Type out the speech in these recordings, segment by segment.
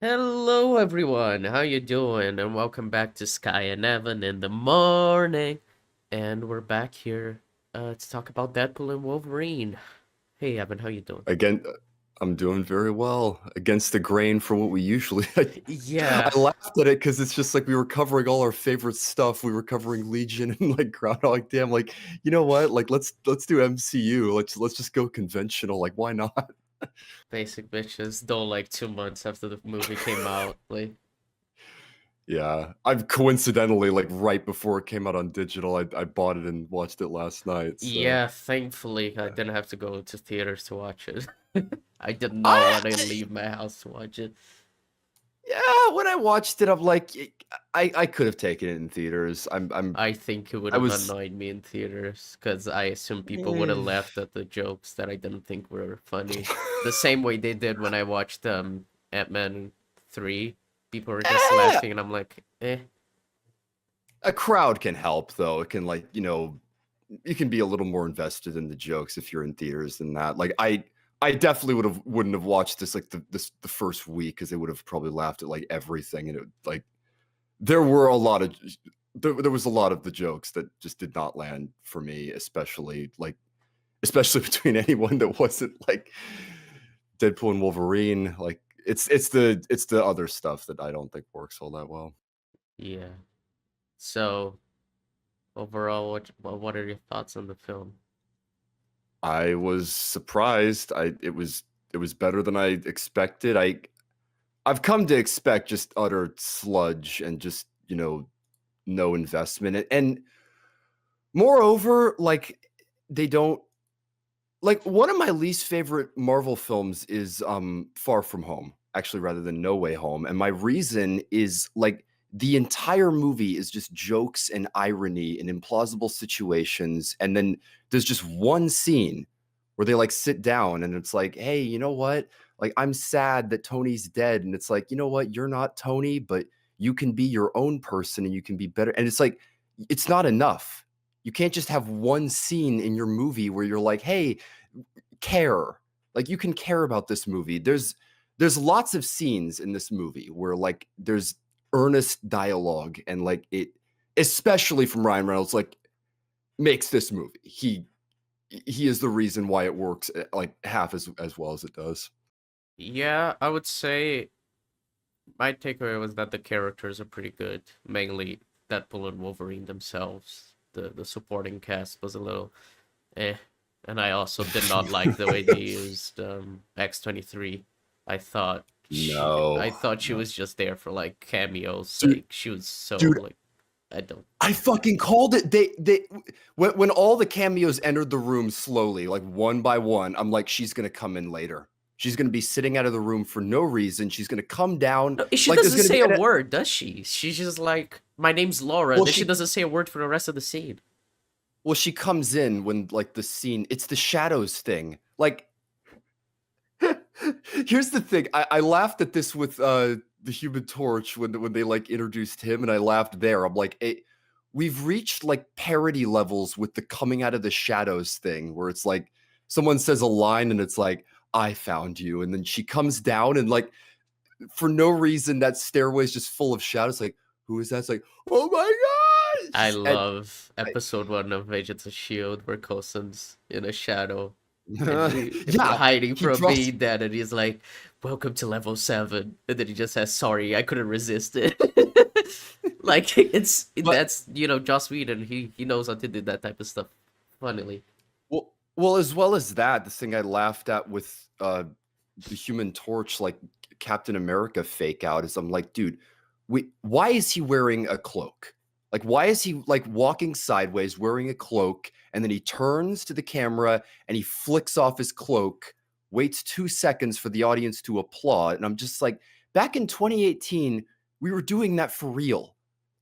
Hello everyone, how you doing? And welcome back to Skye and Evan in the morning. And we're back here to talk about Deadpool and Wolverine. Hey Evan, how you doing? Again, I'm doing very well against the grain for what we usually. I Yeah, laughed at it because it's just like we were covering all our favorite stuff. We were covering Legion and like Groundhog Day. I'm like, you know what? Like let's do MCU. Let's just go conventional. Like why not? basic bitches, though like 2 months after the movie came out. Like, Yeah, I've coincidentally like right before it came out on digital, I bought it and watched it last night. So yeah, thankfully I didn't have to go to theaters to watch it. I did not I want to leave my house to watch it. yeah, when I watched it, I'm like, I could have taken it in theaters. I think it would I have was. annoyed me in theaters because I assume people would have eh. laughed at the jokes that I didn't think were funny. The same way they did when I watched Ant-Man 3. People were just Eh, laughing and I'm like, eh. a crowd can help though. It can you can be a little more invested in the jokes if you're in theaters than that. Like I definitely wouldn't have watched this like the first week because they would have probably laughed at like everything and it like there were a lot of there was a lot of the jokes that just did not land for me, especially between anyone that wasn't like Deadpool and Wolverine. Like it's the other stuff that I don't think works all that well. Yeah. So overall, what are your thoughts on the film? I was surprised. It was better than I expected. I've come to expect just utter sludge and just, no investment. And moreover, like they don't like one of my least favorite Marvel films is Far From Home, actually rather than No Way Home. And my reason is like the entire movie is just jokes and irony and implausible situations and then there's just one scene where they like sit down and it's like, "Hey, you know what? Like I'm sad that Tony's dead." And it's like, "You know what? You're not Tony, but you can be your own person and you can be better." And it's like it's not enough. You can't just have one scene in your movie where you're like, "Hey, care." Like you can care about this movie. There's lots of scenes in this movie where like there's earnest dialogue and like it especially from Ryan Reynolds like makes this movie. He is the reason why it works like half as well as it does. Yeah, I would say my takeaway was that the characters are pretty good, mainly Deadpool and Wolverine themselves. The supporting cast was a little eh. And I also did not like the way they used X-23. I No, thought she no. was just there for like cameo's Dude, sake. She was so dude, like I don't I fucking called it. They when all the cameos entered the room slowly, like one by one, I'm like, she's gonna come in later. She's gonna be sitting out of the room for no reason. She's gonna come down. No, she Like there's doesn't gonna say be a word, does she? She's just like, my name's Laura. well Then she she doesn't say a word for the rest of the scene. well she comes in when like the scene. It's the shadows thing. Like here's the thing. I laughed at this with the Human Torch when they like introduced him, and I laughed there. I'm like, we've reached like parody levels with the coming out of the shadows thing, where it's like someone says a line and it's like, "I found you," and then she comes down and like for no reason that stairway is just full of shadows. Like, who is that? It's like, oh my I gosh! And love episode 1 of Agents of S.H.I.E.L.D. where Coulson's in a shadow and yeah, hiding he from drops. being dead, and he's like, "Welcome to level 7," and then he just says, "Sorry, I couldn't resist it." Like But that's Joss Whedon. He knows how to do that type of stuff. Funnily, well, as well as that, the thing I laughed at with the Human Torch, like Captain America fake out, is I'm like, dude, why is he wearing a cloak? Like, why is he like walking sideways wearing a cloak, and then he turns to the camera and he flicks off his cloak, waits 2 seconds for the audience to applaud, and I'm just like, back in 2018, we were doing that for real.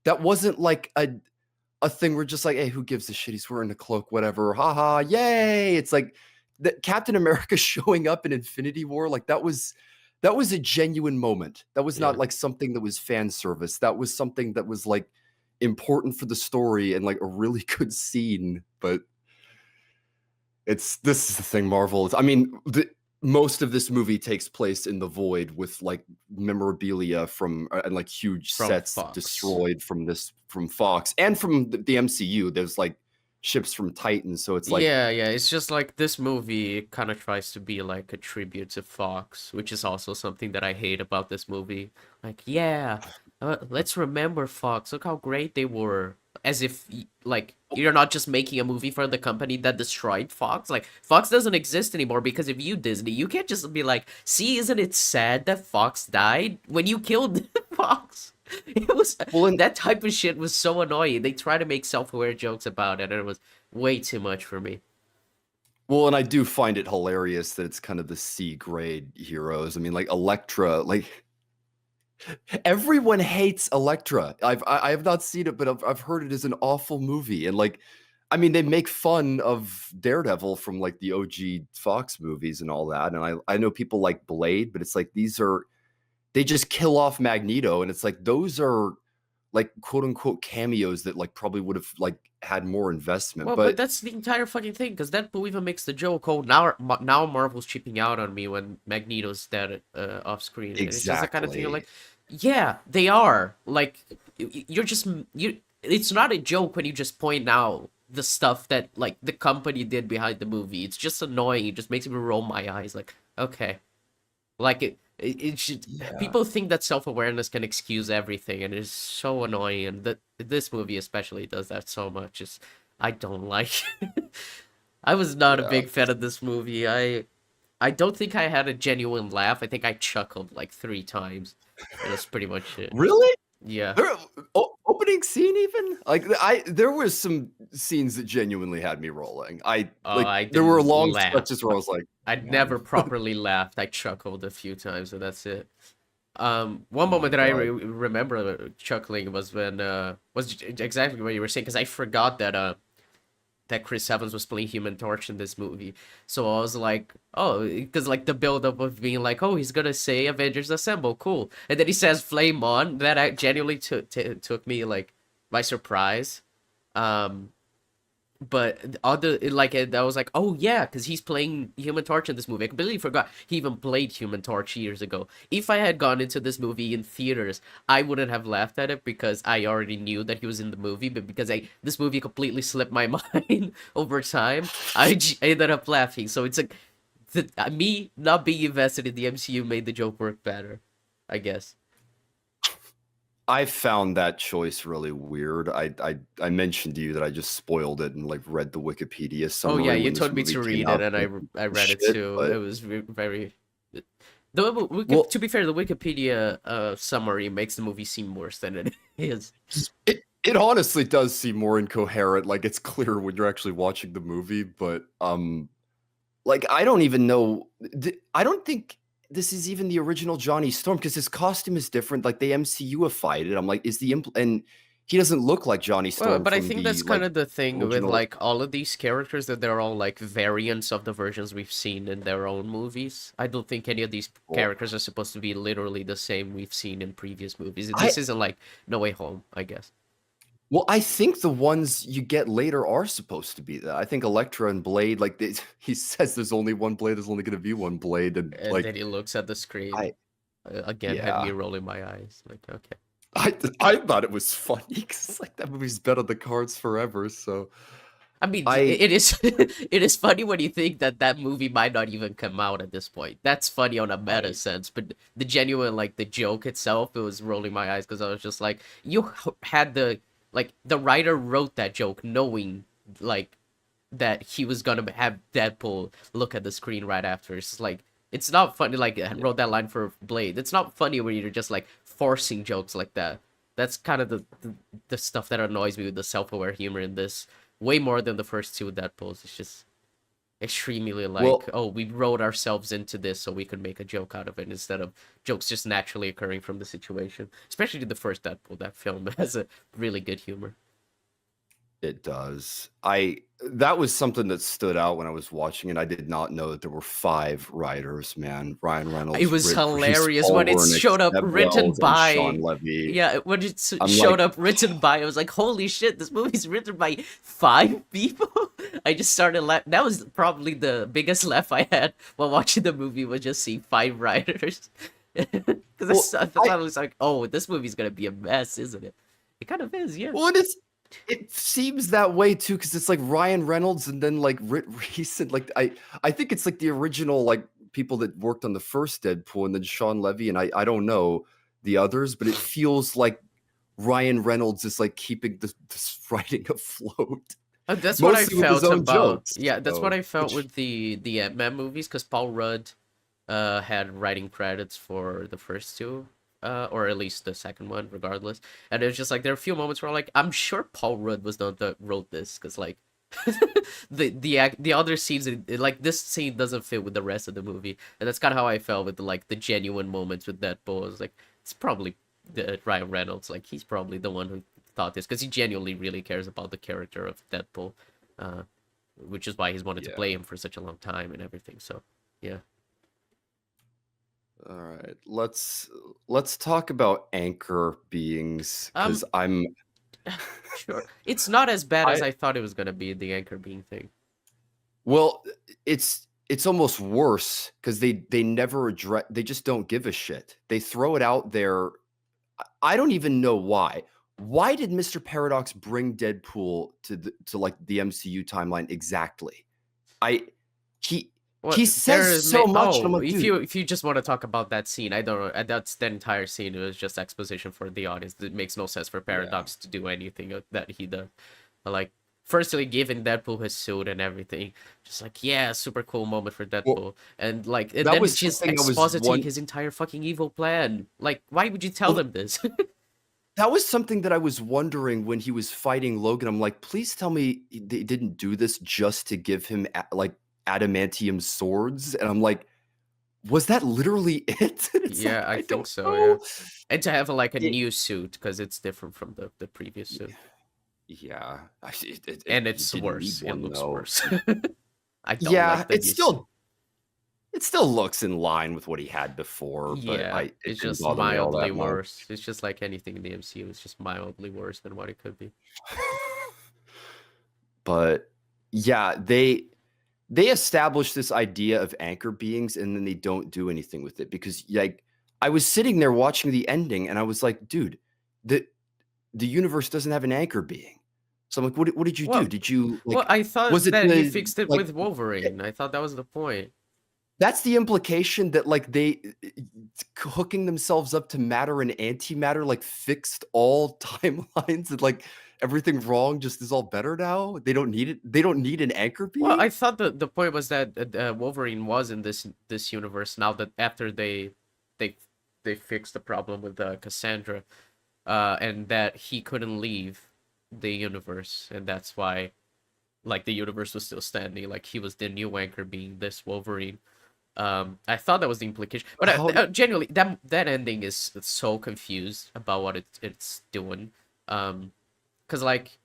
That wasn't like a thing where just like, hey, who gives a shit? He's wearing a cloak, whatever. Haha, yay! It's like that Captain America showing up in Infinity War, like that was a genuine moment. That was not yeah. like something that was fan service. That was something that was like important for the story and like a really good scene. But this is the thing, Marvel. I mean, most of this movie takes place in the void with like memorabilia from and like huge from sets Fox. destroyed from Fox and from the MCU. There's like ships from Titan, so it's like Yeah, yeah, it's just like this movie kind of tries to be like a tribute to Fox, which is also something that I hate about this movie. Like, yeah, let's remember Fox. Look how great they were. As if like you're not just making a movie for the company that destroyed Fox. Like Fox doesn't exist anymore because of you, Disney. You can't just be like, "See, isn't it sad that Fox died when you killed Fox?" It was well, and that type of shit was so annoying. They try to make self-aware jokes about it, and it was way too much for me. well, and I do find it hilarious that it's kind of the C grade heroes. I mean, like Elektra, like everyone hates Elektra. I have not seen it, but I've heard it is an awful movie. And like, I mean, they make fun of Daredevil from like the OG Fox movies and all that. And I know people like Blade, but it's like these are they just kill off Magneto, and it's like those are like quote unquote cameos that like probably would have like had more investment. Well, but But that's the entire fucking thing, because Deadpool even makes the joke, "Oh, now Marvel's chipping out on me when Magneto's dead off screen," and it's just the kind of thing you're exactly. like, yeah, they are. Like, you're just you. It's not a joke when you just point out the stuff that like the company did behind the movie. It's just annoying. It just makes me roll my eyes. Like, okay, like it should. Yeah. People think that self-awareness can excuse everything, and it's so annoying. And that this movie especially does that so much. It's I don't like. I was not a Yeah. big fan of this movie. I don't think I had a genuine laugh. I think I chuckled like 3 times. And that's pretty much it. Really? Yeah. There opening scene even? Like, there was some scenes that genuinely had me rolling. I like, I there were didn't long laugh, stretches where I but was like, I'd "Man." never properly laughed. I chuckled a few times, and that's it. One Oh my moment that I god. remember chuckling was when exactly what you were saying, because I forgot that Chris Evans was playing Human Torch in this movie. So I was like, oh, because like the build up of being like, oh, he's gonna say Avengers Assemble, cool, and then he says Flame On. That I genuinely took me like by surprise. Um, but other like I was like, oh yeah, because he's playing Human Torch in this movie. I completely forgot he even played Human Torch years ago. If I had gone into this movie in theaters, I wouldn't have laughed at it because I already knew that he was in the movie. But because I this movie completely slipped my mind over time, I ended up laughing. So it's like me not being invested in the MCU made the joke work better, I guess. I found that choice really weird. I mentioned to you that I just spoiled it and like read the Wikipedia Oh yeah, summary you when this told me movie to came read it, out and thinking I read it shit, too. but It was very. well, To be fair, the Wikipedia summary makes the movie seem worse than it is. it honestly does seem more incoherent. Like it's clear when you're actually watching the movie, but like I don't even know. I don't think this is even the original Johnny Storm because his costume is different. Like they MCUified it. I'm like, is the and he doesn't look like Johnny Well, Storm but I from think that's the kind like of the thing with original. like all of these characters, that they're all like variants of the versions we've seen in their own movies. I don't think any of these Well, characters are supposed to be literally the same we've seen in previous movies. I This isn't like No Way Home, I guess. well, I think the ones you get later are supposed to be that. I think Elektra and Blade, like they, he says, there's only one Blade. There's only going to be one Blade, and And then like he looks at the screen I again, had me yeah. rolling my eyes. Like, okay. I thought it was funny because like that movie's been on the cards forever. So I mean, I it is it is funny when you think that that movie might not even come out at this point. That's funny on a meta I sense, but the genuine like the joke itself, it was rolling my eyes because I was just like, you had the like the writer wrote that joke knowing like that he was gonna have Deadpool look at the screen right after. It's like it's not funny. Like I yeah. wrote that line for Blade. It's not funny when you're just like forcing jokes like that. That's kind of the stuff that annoys me with the self-aware humor in this way more than the first two Deadpools. It's just extremely like, Well, oh, we wrote ourselves into this so we could make a joke out of it instead of jokes just naturally occurring from the situation. Especially the first Deadpool. That film has a really good humor. It does. That was something that stood out when I was watching it. I did not know that there were 5 writers, man. Ryan It Reynolds, was Reese hilarious when it Hallwarnick, showed up Zeb written Wells, and Shawn by. Levy. Yeah, when it I'm showed like, up written by, I was like, "Holy shit! This movie's written by 5 people." I just started laughing. That was probably the biggest laugh I had while watching the movie, was just seeing 5 writers. Because well, I thought I was like, "Oh, this movie's gonna be a mess, isn't it?" It kind of is, yeah. well, it seems that way too, because it's like Ryan Reynolds and then like Reese and like I think it's like the original like people that worked on the first Deadpool and then Shawn Levy and I don't know the others, but it feels like Ryan Reynolds is like keeping this writing afloat, That's what I mostly with his felt own about. jokes. Yeah, that's what So, I felt which with the Ant-Man movies, because Paul Rudd had writing credits for the first two, or at least the second one, regardless. And it was just like there are a few moments where like I'm sure Paul Rudd was the one that wrote this, because like the other scenes, like this scene doesn't fit with the rest of the movie, and that's kind of how I felt with the genuine moments with Deadpool. I was like, it's probably Ryan Reynolds. Like he's probably the one who thought this, because he genuinely really cares about the character of Deadpool, uh, which is why he's wanted to yeah. play him for such a long time and everything. So yeah. All right. Let's talk about anchor beings Um, because I'm sure. It's not as bad as I I thought it was gonna be, the anchor being thing. well, it's almost worse because they never address. They just don't give a shit. They throw it out there. I don't even know why. Why did Mr. Paradox bring Deadpool to like the MCU timeline exactly? I he What he says there so may much, and I'm oh, like, dude, if you just want to talk about that scene, I don't know. That's that entire scene. It was just exposition for the audience. It makes no sense for yeah. Paradox to do anything that he does. Like, firstly, giving Deadpool his suit and everything, just like, yeah, super cool moment for Well, Deadpool, and like, and that then was just something I was expositing one. his entire fucking evil plan. Like, why would you tell Well, them this? that was something that I was wondering when he was fighting Logan. I'm like, please tell me they didn't do this just to give him like adamantium swords. And I'm like, was that literally it? And it's Yeah, like, I I think don't so. Yeah, know. and to have like a It, new suit, because it's different from the previous suit, yeah, and you it's didn't need worse. It one looks though. worse. I don't Yeah, like the new suit. it still looks in line with what he had before, but Yeah, it it's didn't just bother me all mildly that much. worse. It's just like anything in the MCU. It's just mildly worse than what it could be. But yeah, they establish this idea of anchor beings and then they don't do anything with it because like I was sitting there watching the ending and I was like, dude, the the universe doesn't have an anchor being. So I'm like, what did you do? Well, Did you well, like I was thought it that he the fixed it like with Wolverine. I thought that was the point. that's the implication that like they hooking themselves up to matter and antimatter like fixed all timelines and like everything wrong just is all better now. They don't need it. They don't need an anchor Well, I being. thought the point was that Wolverine was in this universe now, that after they they fixed the problem with Cassandra, and that he couldn't leave the universe, and that's why like the universe was still standing. Like he was the new anchor being this Wolverine. I thought that was the implication, but How genuinely, that ending is so confused about what it's doing. Because like,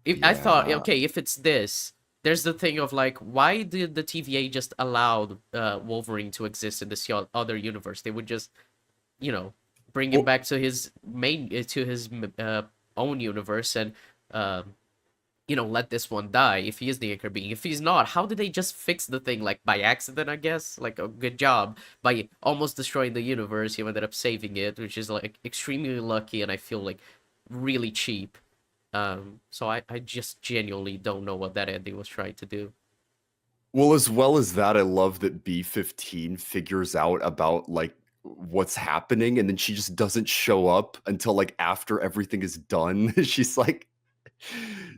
if I thought, yeah. okay, if it's this, there's the thing of like, why did the TVA just allow Wolverine to exist in this other universe? They would just, you know, bring him Well, back to his main to his own universe, and um let this one die if he is the anchor being. If he's not, how did they just fix the thing? Like by accident, I guess. Like a good job by almost destroying the universe. He ended up saving it, which is like extremely lucky, and I feel like really cheap. So I just genuinely don't know what that ending was trying to do. well, as well as that, I love that B-15 figures out about like what's happening, and then she just doesn't show up until like after everything is done. She's like,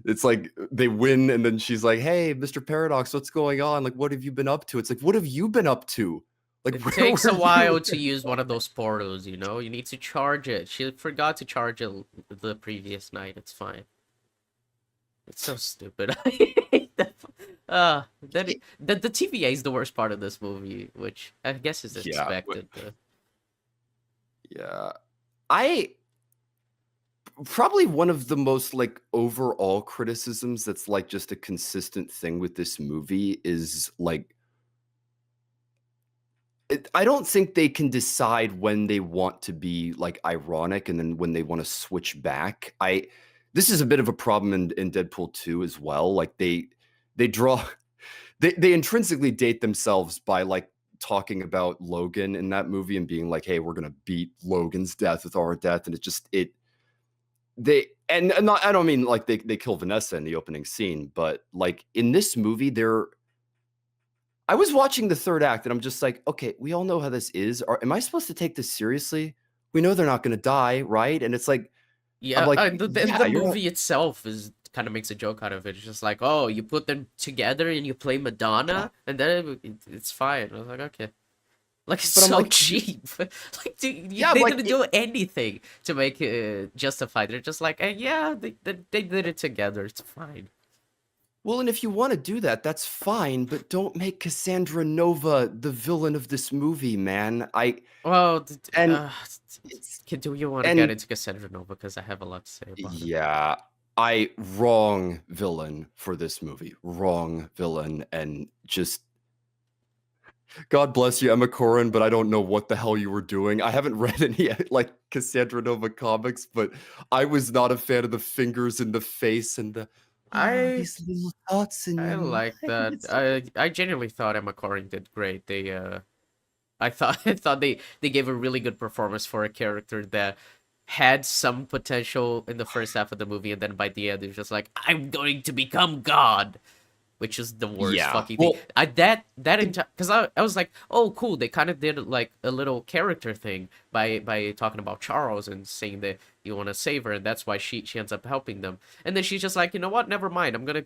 it's like they win, and then she's like, "Hey, Mr. Paradox, what's going on? Like, what have you been up to?" It's like, what have you been up to? Like, It where takes were a you? while to use one of those portals, you know? You need to charge it. She forgot to charge it the previous night. It's fine. It's so stupid. I hate that. The TVA is the worst part of this movie, which I guess is Yeah, expected. yeah. I probably one of the most, like, overall criticisms that's, like, just a consistent thing with this movie is, like, I don't think they can decide when they want to be, like, ironic and then when they wanna switch back. I This is a bit of a problem in Deadpool 2 as well, like, they draw they intrinsically date themselves by, like, talking about Logan in that movie and being like, "Hey, we're gonna beat Logan's death with our death," and it just it they and not I don't mean like they kill Vanessa in the opening scene, but, like, in this movie, I was watching the 3rd act and I'm just like, "Okay, we all know how this is. Am I supposed to take this seriously? We know they're not gonna die, right?" And it's like I'm Yeah, like, the "Yeah, you're not." movie itself is kind of makes a joke out of it. It's just like, oh, you put them together and you play Madonna, and then it's fine. I was like, okay, like it's But I'm so like, cheap. Like yeah, I'm they like, didn't do anything to make it justify. They're just like, yeah, they did it together. It's fine. well, and if you wanna do that, that's fine, but don't make Cassandra Nova the villain of this movie, man. Well, And it's do you want to get and into Cassandra Nova? Because I have a lot to say about it. yeah, I wrong villain for this movie, wrong villain, and just God bless you, Emma Corrin, but I don't know what the hell you were doing. I haven't read any, like, Cassandra Nova comics, but I was not a fan of the fingers in the face and the, "Oh, I these little dots in I your like mind." that. It's like I genuinely thought Emma Corrin did great. I thought I thought they gave a really good performance for a character that had some potential in the first half of the movie, and then by the end, it's just like, I'm going to become God, which is the worst yeah. fucking thing. Well, That it entire because I was like, oh cool, they kind of did like a little character thing by talking about Charles and saying that you want to save her, and that's why she ends up helping them. And then she's just like, you know what? Never mind. I'm gonna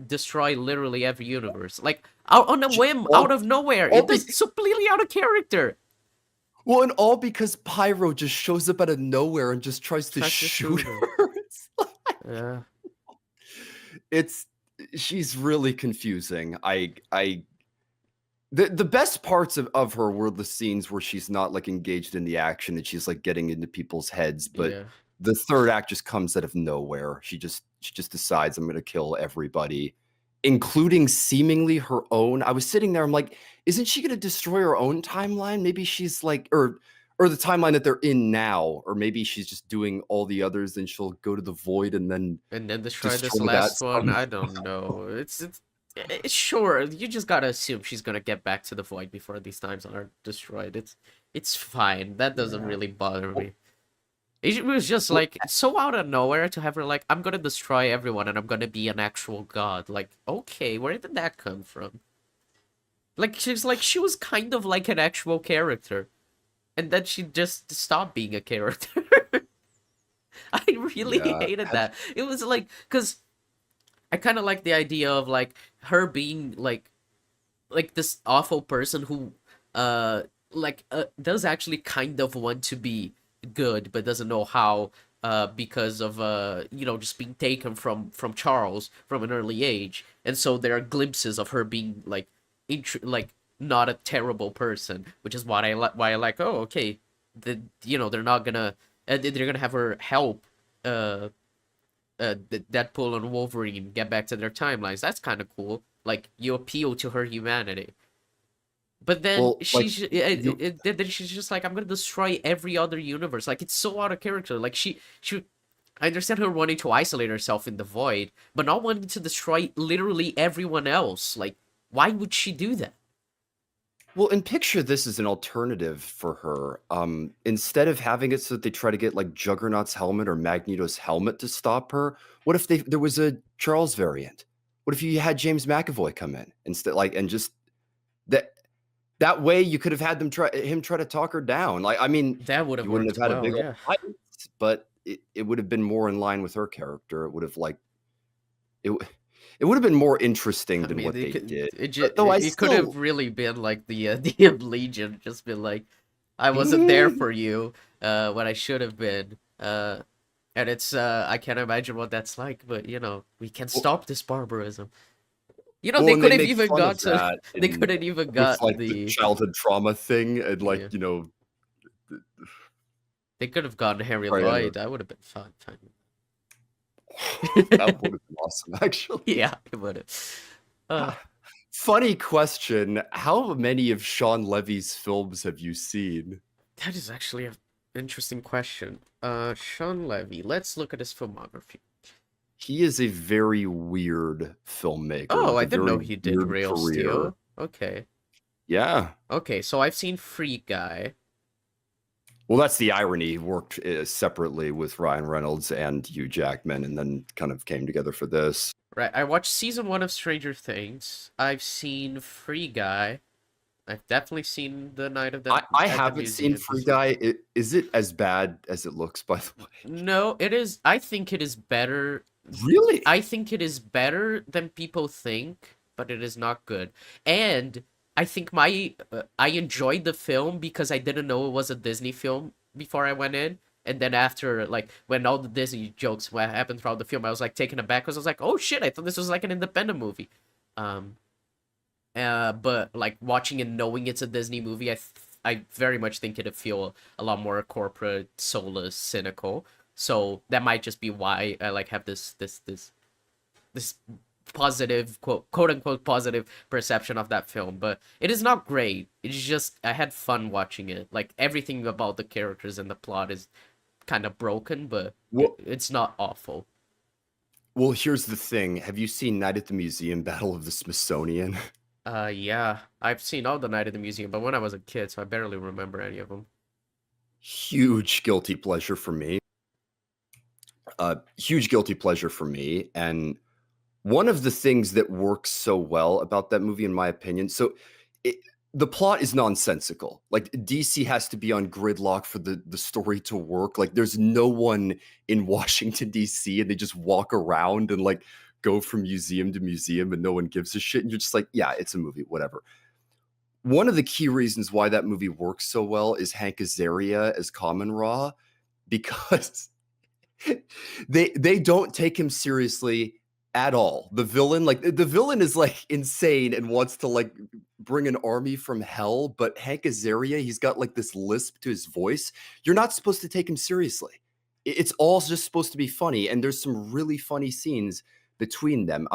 destroy literally every universe, like out on a j whim, out of nowhere. all It bec does it's completely out of character. well, and all because Pyro just shows up out of nowhere and just tries to Tries to shoot shoot her. her. It's like Yeah, it's she's really confusing. The best parts of her were the scenes where she's not, like, engaged in the action and she's, like, getting into people's heads, but yeah. the 3rd act just comes out of nowhere. She just decides, "I'm gonna kill everybody," including seemingly her own. I was sitting there, I'm like, "Isn't she gonna destroy her own timeline?" Maybe she's, like or the timeline that they're in now, or maybe she's just doing all the others, and she'll go to the void and then And then destroy this destroy that last one. I don't somehow. know. It's sure. You just gotta assume she's gonna get back to the void before these times are destroyed. It's fine. That doesn't Yeah. really bother Well me. It was just well like so out of nowhere to have her like, I'm gonna destroy everyone and I'm gonna be an actual god. Like, okay, where did that come from? Like she was kind of like an actual character, and then she just stopped being a character. I really yeah. hated that. It was like, cause I kind of like the idea of like her being like this awful person who does actually kind of want to be good but doesn't know how, because of just being taken from Charles from an early age, and so there are glimpses of her being like like not a terrible person, which is what why I like, oh okay, they're not gonna they're gonna have her help uh Deadpool and Wolverine get back to their timelines. That's kind of cool. Like you appeal to her humanity. But then Well, like, you then she's just like, I'm gonna destroy every other universe. Like it's so out of character. Like she I understand her wanting to isolate herself in the void, but not wanting to destroy literally everyone else. Like why would she do that? well, and picture this as an alternative for her. Instead of having it so that they try to get, like, Juggernaut's helmet or Magneto's helmet to stop her, what if there was a Charles variant? What if you had James McAvoy come in instead, like, and just that that way you could have had him try to talk her down. Like, I mean, That would have you wouldn't worked have had a well, big old yeah. fight, but it would have been more in line with her character. It would have, like it w it would have been more interesting I than mean, what they did. Though I it could still have really been like the the Legion, just been like, I wasn't there for you, when I should have been, and it's I can't imagine what that's like, but we can well stop this barbarism. well, They and could they have make even fun of got to, that they in couldn't even with, got like, the childhood trauma thing and, like, yeah, you know, they could have gotten Harry sorry, I know. Lloyd. I would have been fine. That would have been awesome, actually. Yeah, it would have. Funny question. How many of Shawn Levy's films have you seen? That is actually an interesting question. Shawn Levy. Let's look at his filmography. He is a very weird filmmaker Oh, with I a didn't know very he did weird Real career. Steel. Okay. Yeah. Okay, so I've seen Free Guy. Well, that's the irony. He worked separately with Ryan Reynolds and Hugh Jackman and then kind of came together for this. Right, I watched season 1 of Stranger Things. I've seen Free Guy. I've definitely seen The Night of the I at the haven't seen Free Museums. Guy. Is it as bad as it looks, by the way? No, it is. I think it is better. Really? I think it is better than people think, but it is not good. And I think I enjoyed the film because I didn't know it was a Disney film before I went in. And then after, like, when all the Disney jokes what happened throughout the film, I was like taken aback because I was like, oh shit, I thought this was like an independent movie. Um, but like watching and knowing it's a Disney movie, I very much think it'd feel a lot more corporate, soulless, cynical. So that might just be why I like have this positive quote unquote positive perception of that film. But it is not great. It's just I had fun watching it. Like everything about the characters and the plot is kind of broken, but Well, it's not awful. well, here's the thing. Have you seen Night at the Museum: Battle of the Smithsonian? Yeah, I've seen all the Night at the Museum, but when I was a kid, so I barely remember any of them. Huge guilty pleasure for me. Huge guilty pleasure for me. And one of the things that works so well about that movie, in my opinion, so it, the plot is nonsensical. Like DC has to be on gridlock for the story to work. Like there's no one in Washington DC, and they just walk around and like go from museum to museum, and no one gives a shit. And you're just like, yeah, it's a movie, whatever. One of the key reasons why that movie works so well is Hank Azaria as Common Raw, because they don't take him seriously at all. The villain, like the villain is like insane and wants to like bring an army from hell, but Hank Azaria, he's got like this lisp to his voice. You're not supposed to take him seriously. It's all just supposed to be funny, and there's some really funny scenes between them.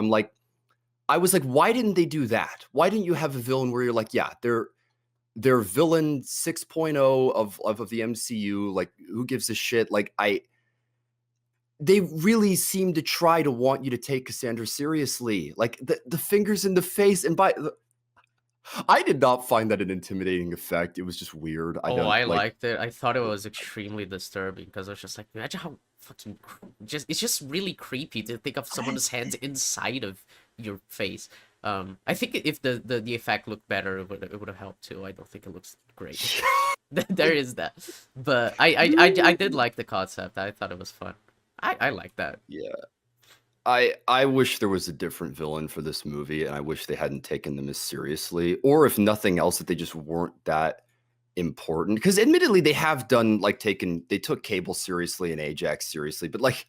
I was like, why didn't they do that? Why didn't you have a villain where you're like, yeah, they're villain 6.0 of the MCU, like who gives a shit? They really seem to try to want you to take Cassandra seriously. Like the fingers in the face, and I did not find that an intimidating effect. It was just weird. I Oh, don't I like. liked it. I thought it was extremely disturbing because I was just like, imagine how fucking just it's just really creepy to think of someone's hands inside of your face. I think if the effect looked better, it would have helped too. I don't think it looks great. There is that, but I did like the concept. I thought it was fun. I like that. Yeah. I wish there was a different villain for this movie, and I wish they hadn't taken them as seriously, or if nothing else, that they just weren't that important. Because admittedly, they took Cable seriously and Ajax seriously, but like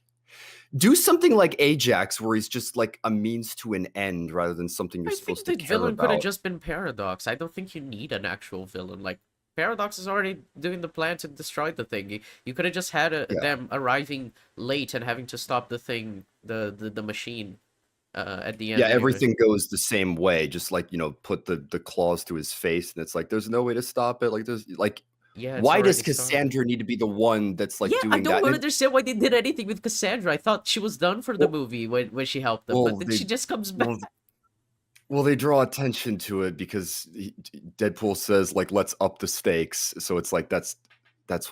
do something like Ajax where he's just like a means to an end rather than something you're I think supposed to the care villain could have about. just been Paradox. I don't think you need an actual villain. Like Paradox is already doing the plan to destroy the thing. You could have just had Yeah. them arriving late and having to stop the thing, the machine, at the Yeah, end anyway. everything goes the same way, just like, put the claws to his face, and it's like, there's no way to stop it. Like, Yeah, it's why does already started. Cassandra need to be the one that's like Yeah, I doing that? don't And understand why they did anything with Cassandra. I thought she was done for the well, movie when she helped them, but well, then they she just comes back. well, well, they draw attention to it because Deadpool says like, let's up the stakes. So it's like that's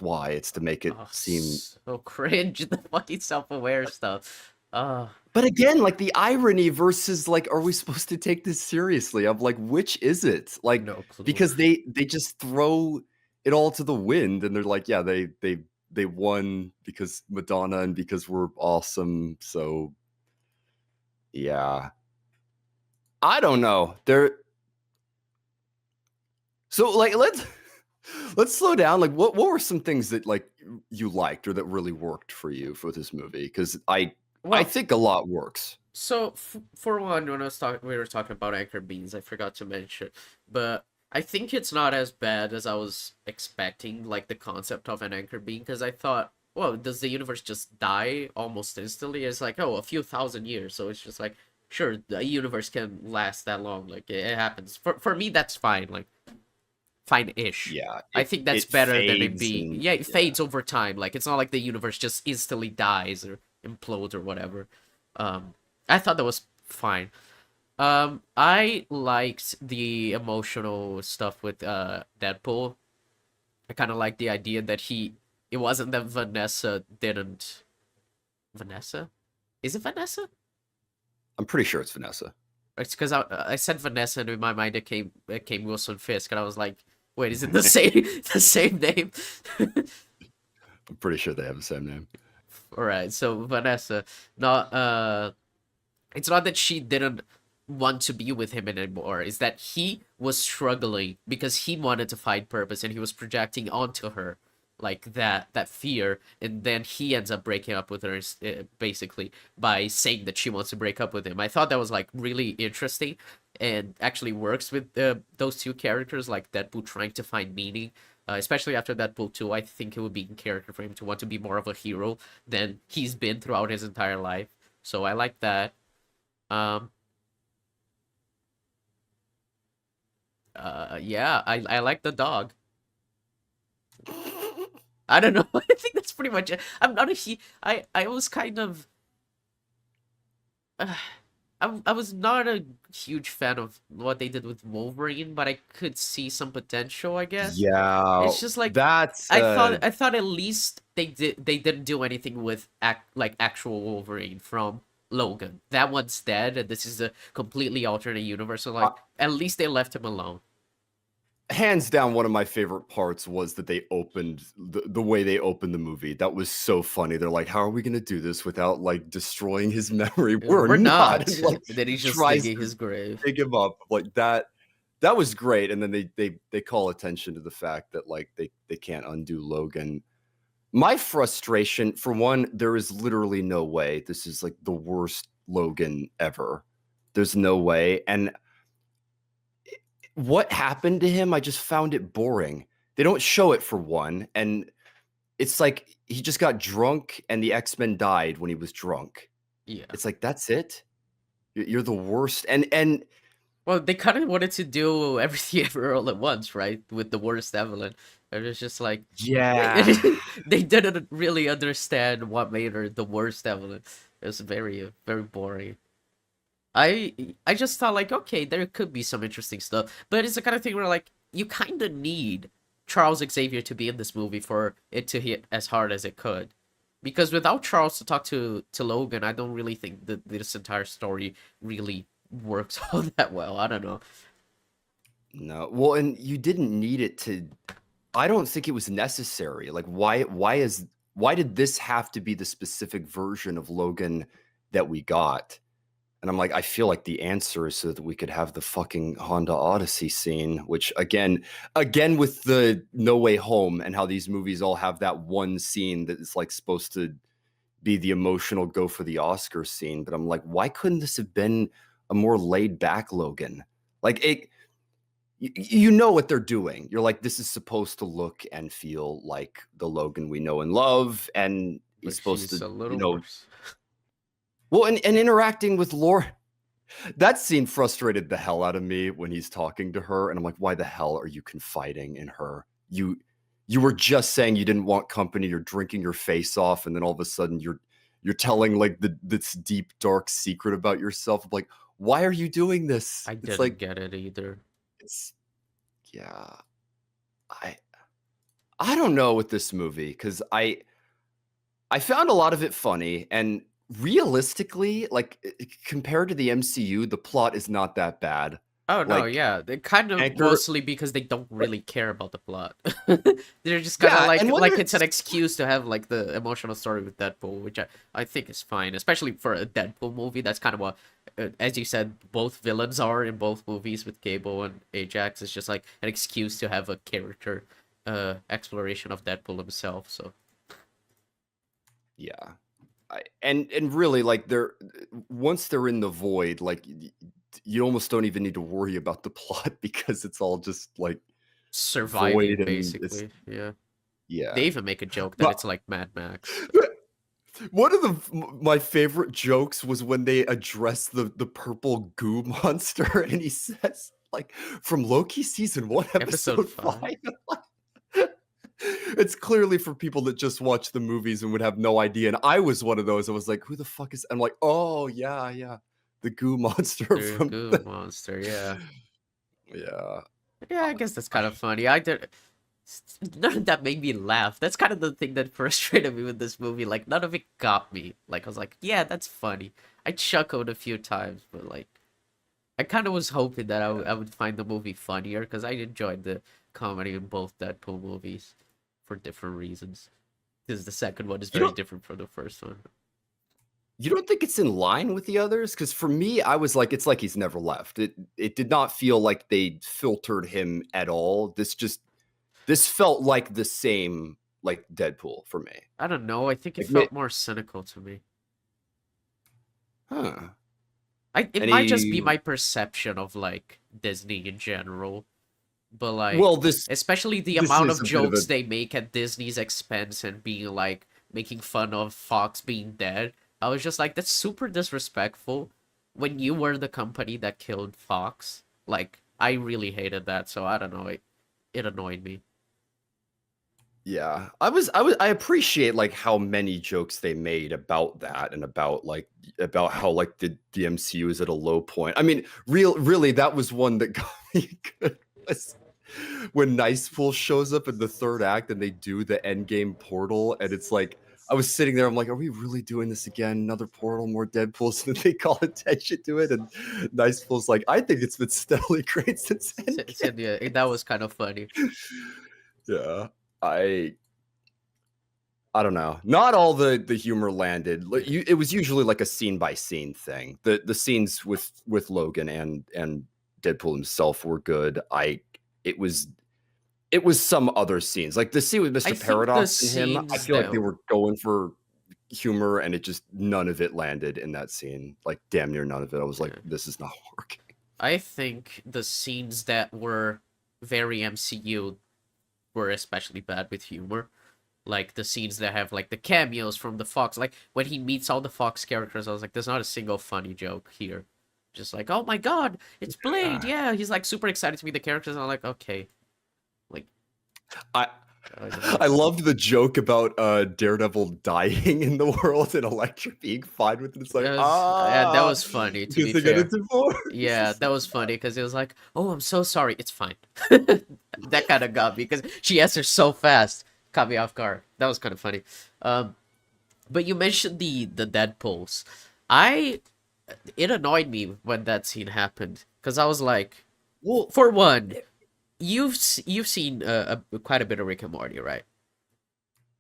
why, it's to make it Oh, seem. so cringe, the fucking self-aware stuff. But again, like the irony versus like, are we supposed to take this seriously? I'm like, which is it? Like, No clue. because they just throw it all to the wind, and they're like, yeah, they won because Madonna and because we're awesome. So yeah, I don't know. So like let's slow down. Like, what were some things that like you liked or that really worked for you for this movie? Because I Well, think a lot works. so for one, when we were talking about anchor beans, I forgot to mention, but I think it's not as bad as I was expecting, like the concept of an anchor bean, because I thought well, does the universe just die almost instantly? It's like, oh, a few thousand years. So it's just like, sure, the universe can last that long. Like it happens. For me, that's fine. Like fine-ish. Yeah, I it think that's it better than it fades being. and Yeah, it yeah. fades over time. Like it's not like the universe just instantly dies or implodes or whatever. I thought that was fine. I liked the emotional stuff with Deadpool. I kind of like the idea that it wasn't that Vanessa didn't. Vanessa? Is it Vanessa? I'm pretty sure it's Vanessa. It's because I said Vanessa and in my mind it came Wilson Fisk and I was like, wait, is it the same the same name? I'm pretty sure they have the same name. All right, so Vanessa, not it's not that she didn't want to be with him anymore. It's that he was struggling because he wanted to find purpose and he was projecting onto her like that fear, and then he ends up breaking up with her basically by saying that she wants to break up with him. I thought that was like really interesting and actually works with those two characters, like Deadpool trying to find meaning. Especially after Deadpool 2, I think it would be in character for him to want to be more of a hero than he's been throughout his entire life. So I like that. Um, yeah, I like the dog. I don't know. I think that's pretty much it. I'm not a he. I was kind of. Uh, I was not a huge fan of what they did with Wolverine, but I could see some potential, I guess. Yeah, It's just like that's I thought at least they didn't do anything with actual Wolverine from Logan. That one's dead, and this is a completely alternate universe. So like at least they left him alone. hands down one of my favorite parts was that they opened the way they opened the movie. That was so funny. They're like, how are we going to do this without like destroying his memory? We're We're not. And not. like And then he's just tries digging to his grave. dig him up like that. That was great. And then they call attention to the fact that like they can't undo Logan. My frustration, for one, there is literally no way this is like the worst Logan ever. There's no way. And what happened to him, I just found it boring. They don't show it for one, and it's like he just got drunk and the X-Men died when he was drunk. Yeah. It's like, that's it? You're the worst. And Well, they kind of wanted to do everything ever all at once, right? With the worst Evelyn. It was just like yeah. they didn't really understand what made her the worst Evelyn. It was very, very boring. I just thought like, okay, there could be some interesting stuff, but it's the kind of thing where like you kind of need Charles Xavier to be in this movie for it to hit as hard as it could, because without Charles to talk to Logan, I don't really think that this entire story really works all that well. I don't know. No. Well, and you didn't need it to. I don't think it was necessary. Like, why did this have to be the specific version of Logan that we got? And I'm like, I feel like the answer is so that we could have the fucking Honda Odyssey scene, which again with the No Way Home and how these movies all have that one scene that is like supposed to be the emotional go for the Oscar scene. But I'm like, why couldn't this have been a more laid back Logan? Like it, you know what they're doing. You're like, this is supposed to look and feel like the Logan we know and love, and he's But supposed she's to, a little worse. well, and interacting with Laura. That scene frustrated the hell out of me when he's talking to her, and I'm like, why the hell are you confiding in her? You were just saying you didn't want company, you're drinking your face off, and then all of a sudden you're telling like this deep dark secret about yourself. I'm like, why are you doing this? I It's didn't like get it either. it's yeah. I I don't know with this movie because I found a lot of it funny, and realistically, like, compared to the MCU, the plot is not that bad. Oh no, Like, yeah, they kind of Anchor mostly because they don't like really care about the plot. They're just kind of yeah, and when like it's an there's excuse to have like the emotional story with Deadpool, which I think is fine, especially for a Deadpool movie. That's kind of what, as you said, both villains are in both movies with Cable and Ajax. It's just like an excuse to have a character exploration of Deadpool himself. So yeah. And really, like, they're once they're in the void, like, you almost don't even need to worry about the plot because it's all just, like, void surviving and it's basically, yeah. They Yeah. even make a joke that But it's like Mad Max. one of my favorite jokes was when they address the purple goo monster, and he says, like, "From Loki season 1, Episode episode 5. 5." It's clearly for people that just watch the movies and would have no idea, and I was one of those. I was like, "Who the fuck is" I'm like, "Oh, yeah, yeah. The goo monster The from goo the" monster, yeah. Yeah. Yeah, I guess that's kind of funny. I did none of that made me laugh. That's kind of the thing that frustrated me with this movie. Like none of it got me. Like I was like, yeah, that's funny. I chuckled a few times, but like I kind of was hoping that I would find the movie funnier because I enjoyed the comedy in both Deadpool movies for different reasons. Because the second one is You very don't different from the first one. you don't think it's in line with the others? Because for me, I was like, it's like he's never left. It did not feel like they filtered him at all. This felt like the same, like, Deadpool for me. I don't know. I think it Like, ma felt more cynical to me. huh. It might just be Any my perception of like Disney in general, but like well, especially the this amount is of a bit of a jokes they make at Disney's expense and being like making fun of Fox being dead. I was just like, that's super disrespectful when you were the company that killed Fox. Like, I really hated that, so I don't know, it annoyed me. yeah. I appreciate, like, how many jokes they made about that and about, like, about how, like, the MCU is at a low point. I mean, really, that was one that got me good was when Nicepool shows up in the 3rd act and they do the endgame portal, and it's like I was sitting there, I'm like, "Are we really doing this again? Another portal, more Deadpools?" And they call attention to it, and Nicepool's like, "I think it's been steadily great since Endgame." Yeah, that was kind of funny. Yeah. I I don't know. Not all the humor landed. Like, it was usually like a scene by scene thing. The scenes with Logan and Deadpool himself were good. It was it was some other scenes. Like the scene with I Mr. think the Paradox and him, I scenes feel like that they were going for humor and it just none of it landed in that scene. Like damn near none of it. I was like, yeah. this is not working. I think the scenes that were very MCU were especially bad with humor. Like the scenes that have like the cameos from the Fox, like when he meets all the Fox characters, I was like, there's not a single funny joke here. Just like, oh my god, it's Blade, Yeah. yeah. He's like super excited to meet the characters, and I'm like, okay, like I I don't know. I loved the joke about Daredevil dying in the world and Elektra being fine with it. It's like, Yeah, that was funny. To because be they got a fair, divorce. yeah, It's that like, was funny because it was like, oh, I'm so sorry, it's fine. That kind of got me because she answered so fast, caught me off guard. That was kind of funny. Um, but you mentioned the Deadpools. I It annoyed me when that scene happened because I was like, well, for one, you've seen quite a bit of Rick and Morty, right?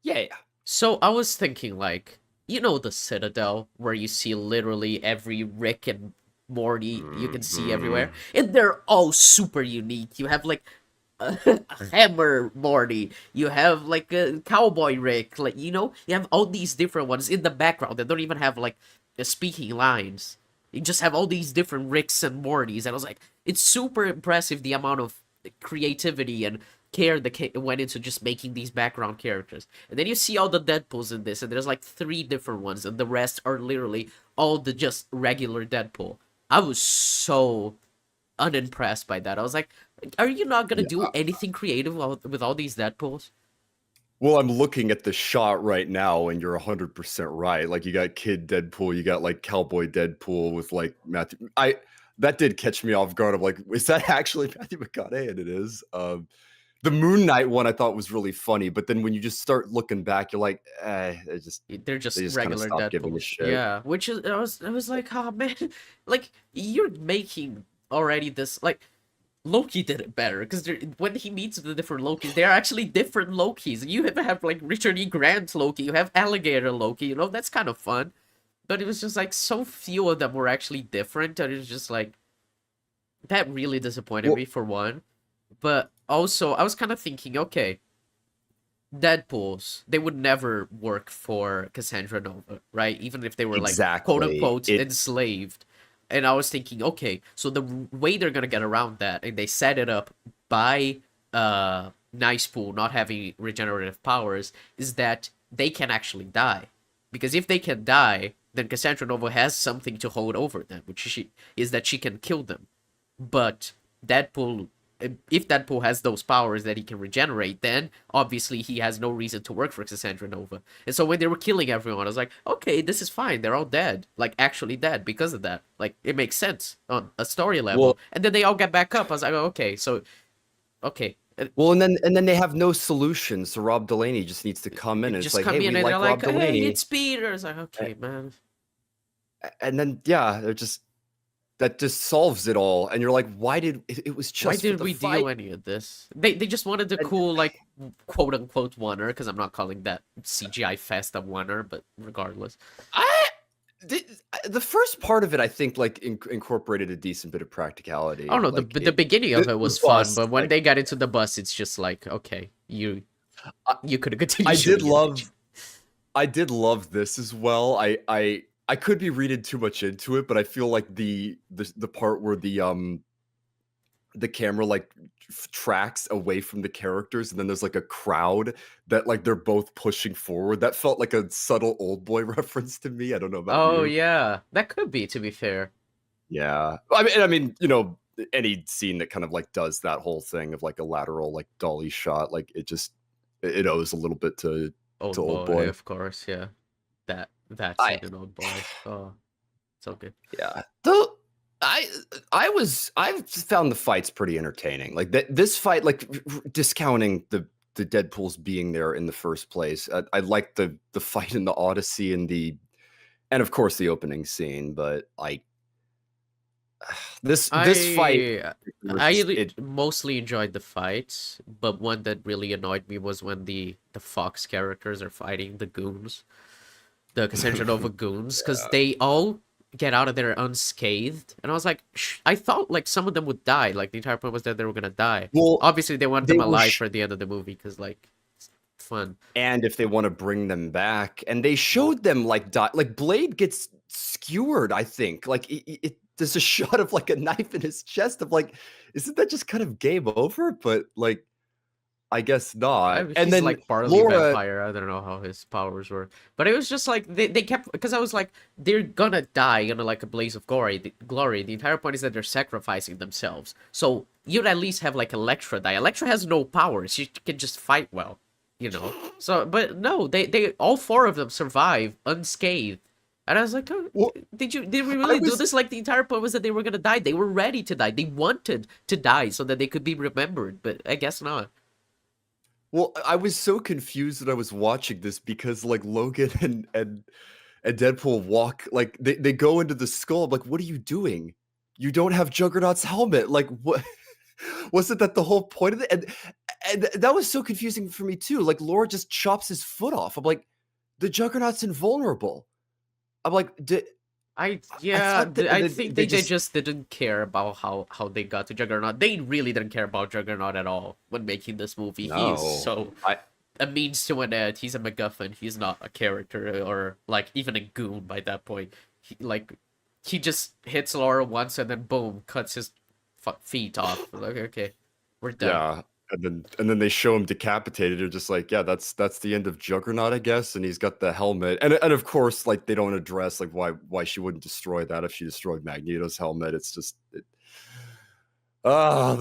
yeah, yeah. So I was thinking like, you know, the Citadel where you see literally every Rick and Morty you can see everywhere, Mhm. and they're all super unique. You have like a Hammer Morty, you have like a Cowboy Rick, like you know, you have all these different ones in the background that don't even have like the speaking lines. You just have all these different Ricks and Mortys, and I was like, it's super impressive the amount of creativity and care that went into just making these background characters. And then you see all the Deadpools in this, and there's like 3 different ones, and the rest are literally all the just regular Deadpool. I was so unimpressed by that. I was like, are you not gonna Yeah. do anything creative with all these Deadpools? Well, I'm looking at the shot right now, and you're 100% right. Like you got Kid Deadpool, you got like Cowboy Deadpool with like Matthew. I That did catch me off guard. I'm like, is that actually Matthew McConaughey? And it is. The Moon Knight one I thought was really funny, but then when you just start looking back, you're like, They're they just just kind of regular stopped giving a Deadpools. shit. Yeah, which is I was like, oh man, like you're making already this like Loki did it better because when he meets the different Lokis, they are actually different Lokis. You have like Richard E. Grant Loki, you have Alligator Loki. You know that's kind of fun, but it was just like so few of them were actually different, and it was just like that really disappointed Well, me for one. But also, I was kind of thinking, okay, Deadpools, they would never work for Cassandra Nova, right? Even if they were like quote exactly. unquote enslaved. And I was thinking, okay, so the way they're gonna get around that, and they set it up by Nice Pool not having regenerative powers is that they can actually die. Because if they can die, then Cassandra Nova has something to hold over them, is that she can kill them. But Deadpool, if Deadpool has those powers that he can regenerate, then obviously he has no reason to work for Cassandra Nova. And so when they were killing everyone, I was like, okay, this is fine. They're all dead, like actually dead because of that. Like it makes sense on a story level. Well, And then they all get back up. I was like, oh, okay, so okay. well, and then they have no solution. So Rob Delaney just needs to come in, and it's Just like, come hey, in we and they're like like, Rob hey, Delaney, it's Peter. It's like, okay, man. and then yeah, they're just that just solves it all. And you're like, why did it was Why just for did the we fight? do any of this? They just wanted the And cool, like, quote unquote oneer, because I'm not calling that CGI fest a oneer, but regardless. I the, the first part of it, I think, like incorporated a decent bit of I don't practicality. know, Like the beginning of it the was fun, bus, but when like they got into the bus, it's just like, okay, I, you could have I continued did shooting it, bitch. love I did love this as well. I could be reading too much into it, but I feel like the part where the camera like tracks away from the characters and then there's like a crowd that like they're both pushing forward. That felt like a subtle old boy reference to me. I don't know about Oh, you. yeah, that could be, to be fair. Yeah. I mean, any scene that kind of like does that whole thing of like a lateral like dolly shot, like it owes a little bit to Old old boy, boy. of course, yeah. That I scene in Old Boy. Oh, so good. Yeah. Though I I found the fights pretty entertaining. Like this fight, like discounting the Deadpool's being there in the first place. I like the fight in the Odyssey and of course the opening scene, but like this fight I was just it mostly enjoyed the fights, but one that really annoyed me was when the Fox characters are fighting the goons, the Cassandra Nova goons, because they all get out of there unscathed, and I was like, I thought like some of them would die, like the entire point was that they were gonna die. well Obviously, they wanted they them were alive for the end of the movie because like it's fun. and if they want to bring them back, and they showed them like like Blade gets skewered, I think. Like there's a shot of like a knife in his chest of like, isn't that just kind of game over? But like, I guess not. And He's then like partly Laura, vampire. I don't know how his powers were, but it was just like they kept because I was like they're gonna die in like a blaze of glory. The entire point is that they're sacrificing themselves. So you'd at least have like Elektra die. Elektra has no powers. She can just fight well, you know. So but no, they all four of them survive unscathed. And I was like, oh, well, did we I really do was this? Like the entire point was that they were gonna die. They were ready to die. They wanted to die so that they could be remembered. But I guess not. well, I was so confused that I was watching this because like Logan and Deadpool walk like they go into the skull. I'm like, what are you doing? You don't have Juggernaut's helmet. Like what? Wasn't that the whole point of it? And that was so confusing for me too. Like Laura just chops his foot off. I'm like, the Juggernaut's invulnerable. I'm like, I Yeah, thought that I they, think they they just just didn't care about how they got to Juggernaut. They really didn't care about Juggernaut at all when making this movie. He is no. so I a means to an end. He's a MacGuffin. He's not a character or like even a goon by that point. He just hits Laura once and then boom, cuts his feet off. Like okay, we're done. yeah. And then they show him decapitated. They're just like, yeah, that's the end of Juggernaut, I guess. And he's got the helmet. And of course, like they don't address like why she wouldn't destroy that if she destroyed Magneto's helmet. It's just ah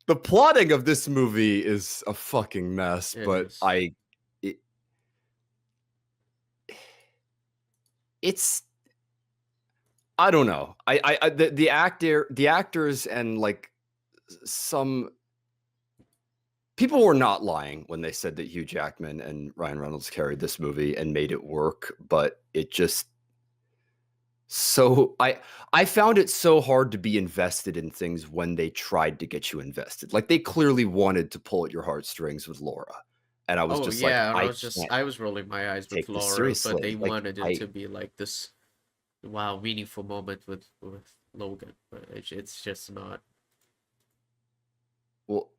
the plotting of this movie is a fucking mess, It but is. it, it's I don't know. The actors and like some people were not lying when they said that Hugh Jackman and Ryan Reynolds carried this movie and made it work, but it just so I found it so hard to be invested in things when they tried to get you invested. Like they clearly wanted to pull at your heartstrings with Laura. And I was Oh just like, yeah, and I can't I was rolling my eyes with take this Laura, but they seriously. Like wanted it to be like this wow meaningful moment with Logan. But it's just not. well,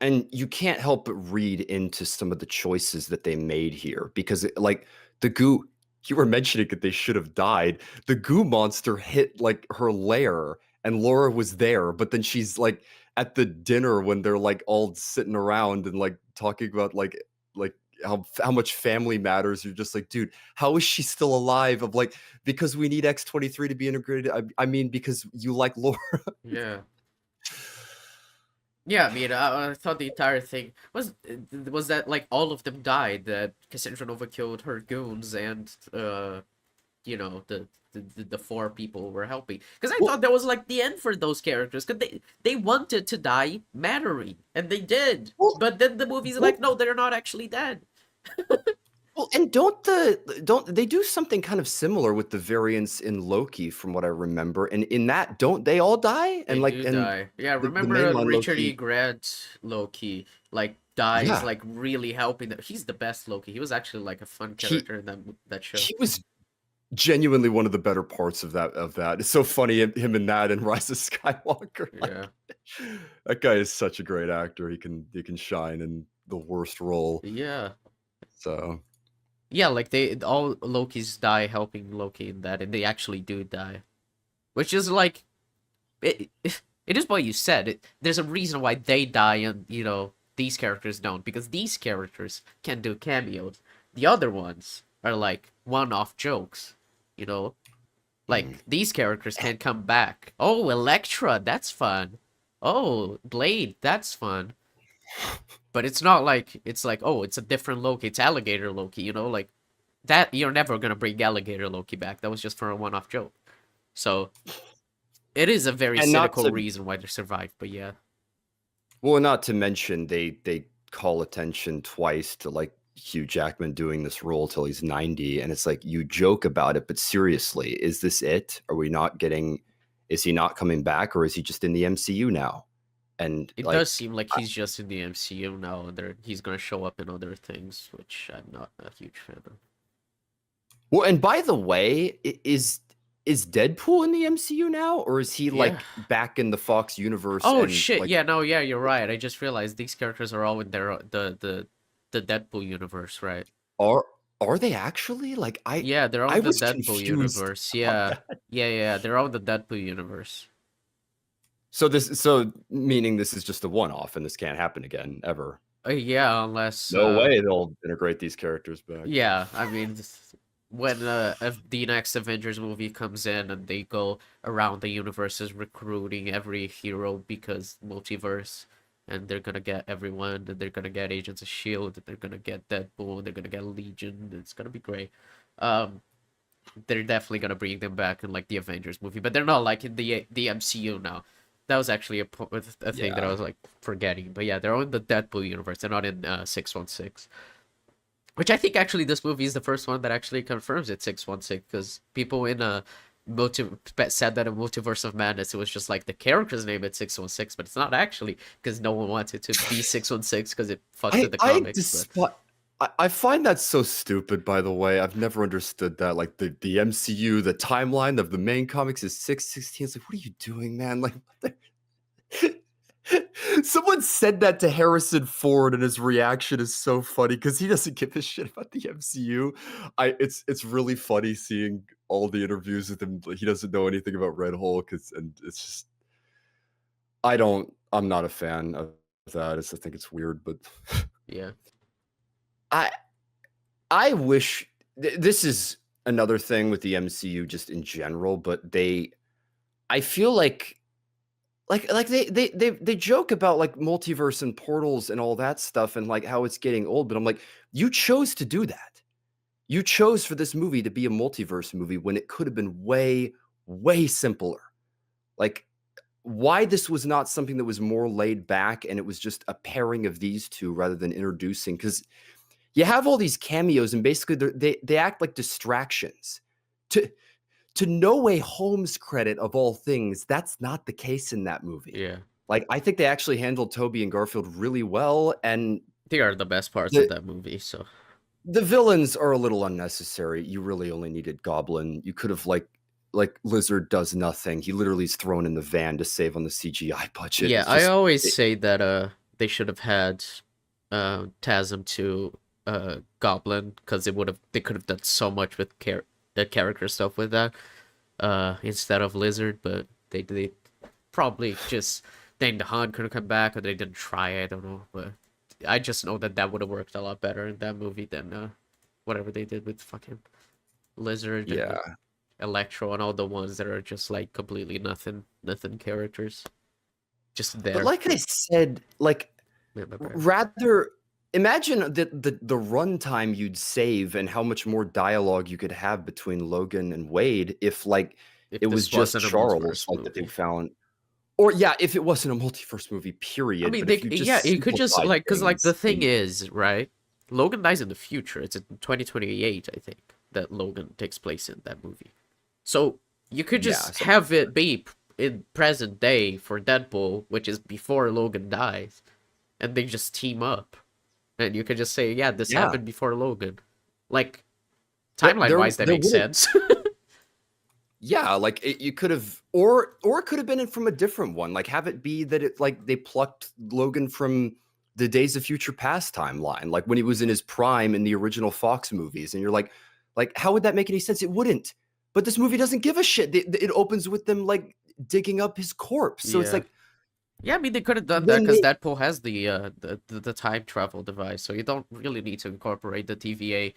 and you can't help but read into some of the choices that they made here because like the goo you were mentioning that they should have died. The goo monster hit like her lair and Laura was there, but then she's like at the dinner when they're like all sitting around and like talking about like how much family matters. You're just like, dude, how is she still alive? Of like, because we need X-23 to be integrated. I mean, because you like Laura. Yeah. Yeah, I mean, I thought the entire thing was that like all of them died. That Cassandra Nova killed her goons, and you know, the four people who were helping. Because I Well, thought that was like the end for those characters. Because they wanted to die mattering, and they did. well, But then the movie's well, like, no, they're not actually dead. well, and don't they do something kind of similar with the variants in Loki, from what I remember? And in that, don't they all die? They And like, do and die. Yeah, the remember mainline Richard E. Loki, Grant Loki like dies yeah, like really helping them. He's the best Loki. He was actually like a fun he character in that show. he was genuinely one of the better parts of that. It's so funny, him in that and Rise of Skywalker. Yeah. Like, that guy is such a great actor. He can shine in the worst role. Yeah. So Yeah, like they all Lokis die helping Loki in that, and they actually do die, which is like it. It is what you said. There's a reason why they die, and you know these characters don't, because these characters can do cameos. The other ones are like one-off jokes, you know. mm. Like these characters can come back. Oh, Elektra, that's fun. Oh, Blade, that's fun. But it's not like it's like, oh, it's a different Loki. It's Alligator Loki, you know, like that. You're never gonna bring Alligator Loki back. That was just for a one-off joke. So it is a very and not cynical to reason why they survived. But yeah, Well, not to mention they call attention twice to like Hugh Jackman doing this role till he's 90, and it's like you joke about it, but seriously, is this it? Are we not getting? Is he not coming back, or is he just in the MCU now? And it does like, seem like he's just in the MCU now, and he's gonna show up in other things, which I'm not a huge fan of. well, and by the way, is Deadpool in the MCU now, or is he Yeah. like back in the Fox universe Oh and shit! like Yeah, no, yeah, you're right. I just realized these characters are all in the Deadpool universe, right? are are they actually like Yeah, they're all I in the was Deadpool confused universe. about Yeah, that. yeah, they're all in the Deadpool universe. So meaning this is just a one-off and this can't happen again ever. Yeah, unless No way they'll integrate these characters back. yeah, I mean, when if the next Avengers movie comes in and they go around the universes recruiting every hero because multiverse, and they're gonna get everyone, and they're gonna get Agents of Shield, and they're gonna get Deadpool, they're gonna get Legion. It's gonna be great. Um, they're definitely gonna bring them back in like the Avengers movie, but they're not like in the MCU now. That was actually a thing that I Yeah. was like forgetting. But yeah, they're all in the Deadpool universe. They're not in 616. Which I think actually this movie is the first one that actually confirms it's 616, because people in said that in Multiverse of Madness it was just like the character's name at 616, but it's not actually, because no one wants it to be 616 because it fucks with the I comics. But despise I find that so stupid, by the way. I've never understood that. Like the MCU, the timeline of the main comics is 616. It's like, what are you doing, man? Like what the someone said that to Harrison Ford, and his reaction is so funny because he doesn't give a shit about the MCU. It's really funny seeing all the interviews with him. Like, he doesn't know anything about Red Hulk, and it's just I'm not a fan of that. I think it's weird, but yeah, I I wish this is another thing with the MCU just in general, but I feel like they joke about like multiverse and portals and all that stuff and like how it's getting old, but I'm like, you chose to do that. You chose for this movie to be a multiverse movie when it could have been way, way simpler. Like, why this was not something that was more laid back and it was just a pairing of these two rather than introducing, because you have all these cameos and basically they act like distractions. To No Way Home's credit of all things, that's not the case in that movie. yeah, Like, I think they actually handled Toby and Garfield really well, and they are the best parts of the that movie. So the villains are a little unnecessary. You really only needed Goblin. You could have like Lizard does nothing. He literally is thrown in the van to save on the CGI budget. yeah, It's I just always it, say that they should have had TASM to Goblin, because they could have done so much with the character stuff with that instead of Lizard, but they probably just Dane DeHaan could have come back, or they didn't try. I don't know, but I just know that that would have worked a lot better in that movie than whatever they did with fucking Lizard and Yeah. Electro and all the ones that are just like completely nothing characters, just But there. like I said, like Yeah, my bad. rather imagine the runtime you'd save and how much more dialogue you could have between Logan and Wade if like If it was this just wasn't a Charles multiverse like that they movie. found. Or yeah, if it wasn't a multiverse movie, I period. mean, But if you yeah, just it could just simplified like, cause like the things thing and is, right? Logan dies in the future. It's in 2028, I think, that Logan takes place in that movie. So you could yeah, just something have like it be in present day for Deadpool, which is before Logan dies, and they just team up, and you could just say, yeah, this yeah. happened before Logan. Like There timeline there wise, that there makes would have sense. yeah, like you could have or it could have been in from a different one. Like have it be that it like they plucked Logan from the Days of Future Past timeline, like when he was in his prime in the original Fox movies, and you're like how would that make any sense? It wouldn't. But this movie doesn't give a shit. It opens with them like digging up his corpse. So it's Yeah. like Yeah, I mean they could have done that when because they Deadpool has the time travel device, so you don't really need to incorporate the TVA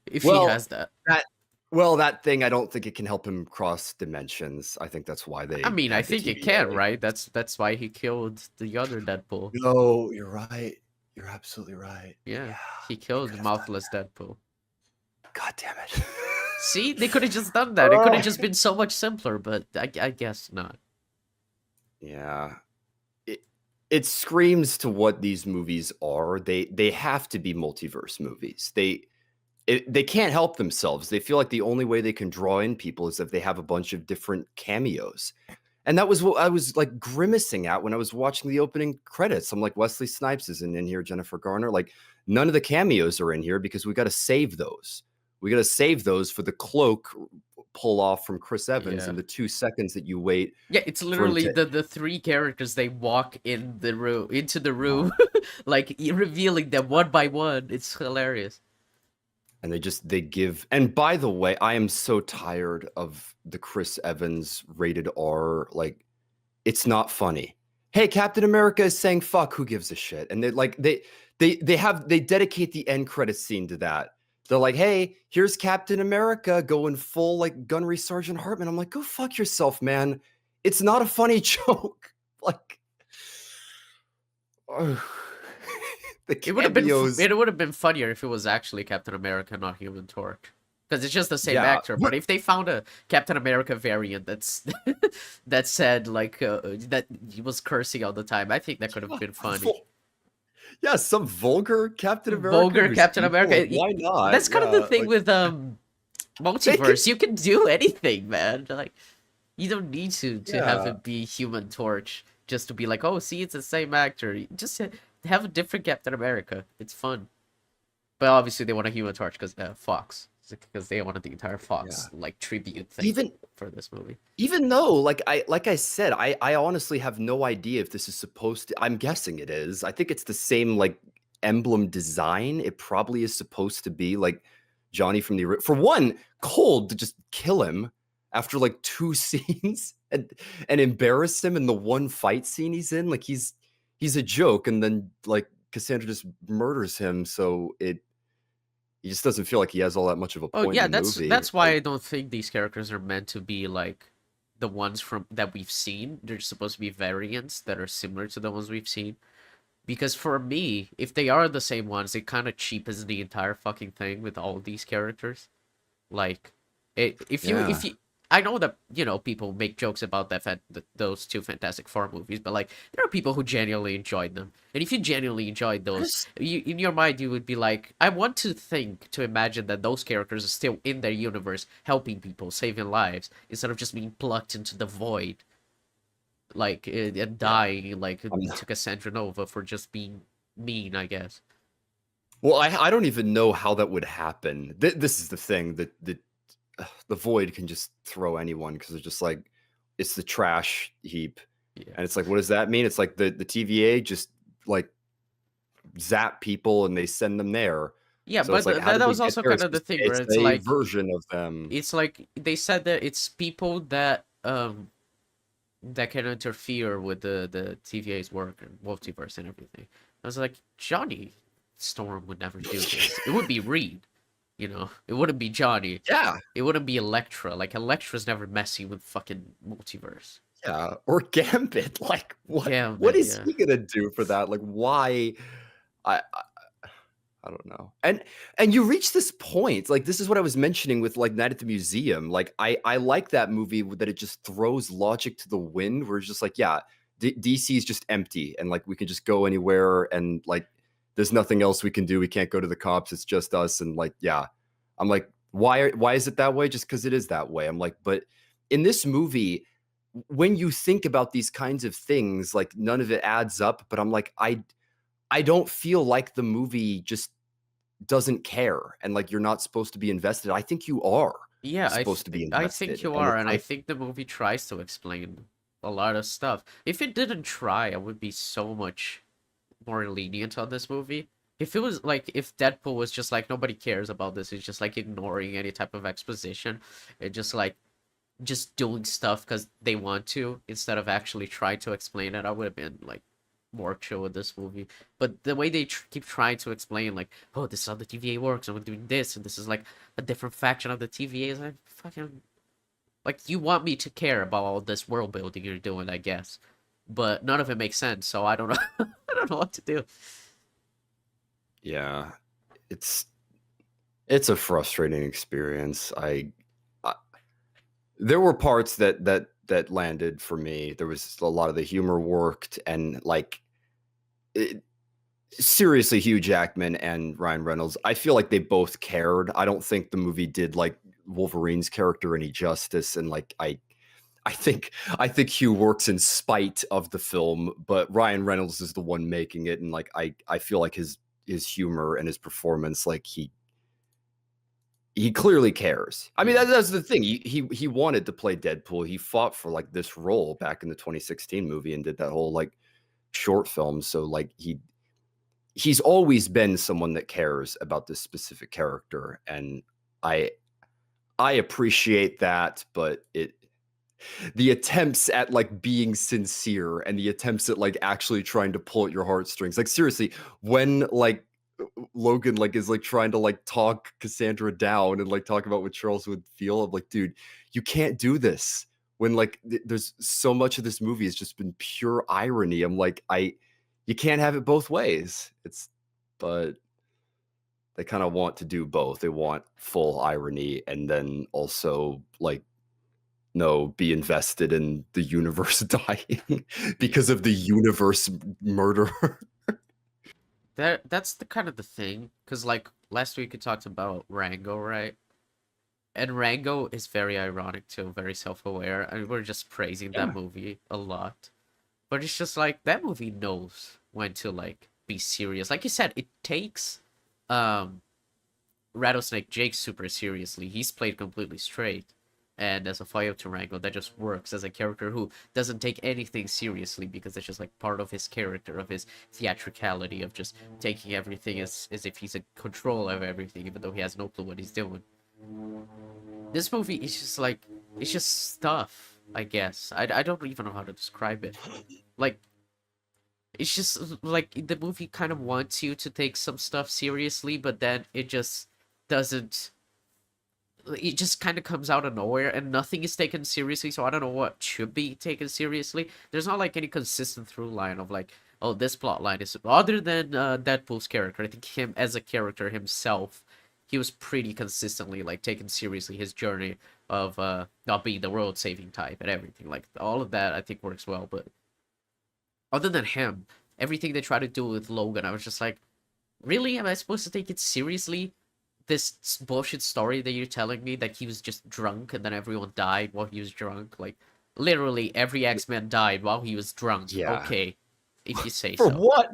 if he well has that. that well that thing I don't think it can help him cross dimensions. I think that's why I they mean, I had the think it can, TVA. right? That's why he killed the other Deadpool. No, you're right. You're absolutely right. Yeah, Yeah, he they killed could have done Mouthless Deadpool. that. God damn it. See, they could have just done that. It could have just been so much simpler, but I guess not. Yeah. It it screams to what these movies are. They have to be multiverse movies. They can't help themselves. They feel like the only way they can draw in people is if they have a bunch of different cameos. And that was what I was like grimacing at when I was watching the opening credits. I'm like, Wesley Snipes isn't in here, Jennifer Garner. Like, none of the cameos are in here because we got to save those. We got to save those for the cloak pull off from Chris Evans Yeah. in the 2 seconds that you wait Yeah, it's for him literally to. the three characters they walk in the room into the room, like revealing them one by one. It's hilarious. And they give. And by the way, I am so tired of the Chris Evans rated R. Like, it's not funny. Hey, Captain America is saying fuck, who gives a shit? And they dedicate the end credit scene to that. They're like, hey, here's Captain America going full like Gunnery Sergeant Hartman. I'm like, go fuck yourself, man. It's not a funny joke. Like, ugh. The It would have been cameos. it would have been funnier if it was actually Captain America, not Human Torch, because it's just the same Yeah. actor. But if they found a Captain America variant that's that said like that he was cursing all the time, I think that could have been funny. Yeah, some vulgar Captain America Vulgar who's Captain evil. America. Like, why not? That's kind of the Yeah, thing like with they could. multiverse. You can do anything, man. Like you don't need to have Yeah, it be Human Torch just to be like, oh, see, it's the same actor. Just have a different Captain America. It's fun. But obviously they want a Human Torch because Fox, because they wanted the entire yeah. Fox like tribute thing Even for this movie. even though, like I said, I honestly have no idea if this is supposed to. I'm guessing it is. I think it's the same like emblem design. It probably is supposed to be like Johnny from for one, cold to just kill him after like 2 scenes and embarrass him in the one fight scene he's in. Like he's a joke, and then like Cassandra just murders him. So he just doesn't feel like he has all that much of a Oh point yeah, in the movie. that's why I don't think these characters are meant to be like the ones from that we've seen. They're supposed to be variants that are similar to the ones we've seen. Because for me, if they are the same ones, it kind of cheapens the entire fucking thing with all these characters. Like, if Yeah. you, I know that people make jokes about those two Fantastic Four movies, but like there are people who genuinely enjoyed them, and if you genuinely enjoyed those, in your mind you would be like, I want to imagine that those characters are still in their universe, helping people, saving lives, instead of just being plucked into the void, like and Yeah. dying like I'm to Cassandra Nova for just being mean, I guess. Well, I don't even know how that would happen. This is the thing that the Void can just throw anyone because it's just like it's the trash heap, Yeah. and it's like, what does that mean? It's like the TVA just like zap people and they send them there. Yeah, So it's but like, how did that they was get also there? kind of the thing where It's it's a like version of them. they said that it's people that that can interfere with the TVA's work and multiverse and everything. I was like, Johnny Storm would never do this. It would be Reed, you know. It wouldn't be Johnny. Yeah, It wouldn't be Elektra. Like Elektra's never messy with fucking multiverse. yeah, or Gambit. Like, what Gambit, is yeah. he gonna do for that? Like, why? I I don't know. And you reach this point, like this is what I was mentioning with like Night at the Museum. Like I like that movie that it just throws logic to the wind, where it's just like, yeah, DC is just empty, and like we can just go anywhere, and like there's nothing else we can do. We can't go to the cops. It's just us, and like, yeah, I'm like, why is it that way? Just because it is that way. I'm like, but in this movie, when you think about these kinds of things, like none of it adds up. But I'm like, I don't feel like the movie just doesn't care and like you're not supposed to be invested. I think you are Yeah, supposed to be I think invested. you And are, it's and I like, think the movie tries to explain a lot of stuff. If it didn't try, I would be so much more lenient on this movie. If it was like if Deadpool was just like nobody cares about this, it's just like ignoring any type of exposition, and just like just doing stuff because they want to instead of actually trying to explain it, I would have been like more chill with this movie. But the way they keep trying to explain, like, oh, this is how the TVA works, and we're doing this, and this is like a different faction of the TVA, is like fucking like you want me to care about all this world building you're doing, I guess, but none of it makes sense. So I don't know, I don't know what to do. yeah, it's it's a frustrating experience. I there were parts that landed for me. There was a lot of the humor worked, and like it, seriously, Hugh Jackman and Ryan Reynolds, I feel like they both cared. I don't think the movie did like Wolverine's character any justice, and like I think Hugh works in spite of the film, but Ryan Reynolds is the one making it, and like I feel like his humor and his performance, like he clearly cares. I mean, Yeah. that's the thing. He wanted to play Deadpool. He fought for like this role back in the 2016 movie and did that whole like short film. So like he's always been someone that cares about this specific character, and I I appreciate that, but it the attempts at like being sincere and the attempts at like actually trying to pull at your heartstrings. Like seriously, when like Logan like is like trying to like talk Cassandra down and like talk about what Charles would feel, I'm like, dude, you can't do this. When like there's so much of this movie has just been pure irony. I'm like, you can't have it both ways. It's but they kind of want to do both. They want full irony and then also like no, be invested in the universe dying because of the universe murderer. That's the kind of the thing, because like last week we talked about Rango, right? And Rango is very ironic too, very self-aware, and we're just praising that Yeah. movie a lot. But it's just like that movie knows when to like be serious. Like you said, it takes um Rattlesnake Jake super seriously. He's played completely straight. And as a follow-up to Rango, that just works as a character who doesn't take anything seriously because it's just like part of his character, of his theatricality, of just taking everything as if he's in control of everything, even though he has no clue what he's doing. This movie is just like, it's just stuff, I guess. I don't even know how to describe it. Like, it's just like the movie kind of wants you to take some stuff seriously, but then it just doesn't. It just kind of comes out of nowhere, and nothing is taken seriously. So I don't know what should be taken seriously. There's not like any consistent through line of like, oh, this plot line is other than Deadpool's character. I think him as a character himself, he was pretty consistently like taken seriously. His journey of not being the world saving type and everything, like all of that, I think works well. But other than him, everything they try to do with Logan, I was just like, really? Am I supposed to take it seriously? This bullshit story that you're telling me that he was just drunk and then everyone died while he was drunk? Like, literally every X-Men died while he was drunk. Yeah. Okay, if you say For so. what?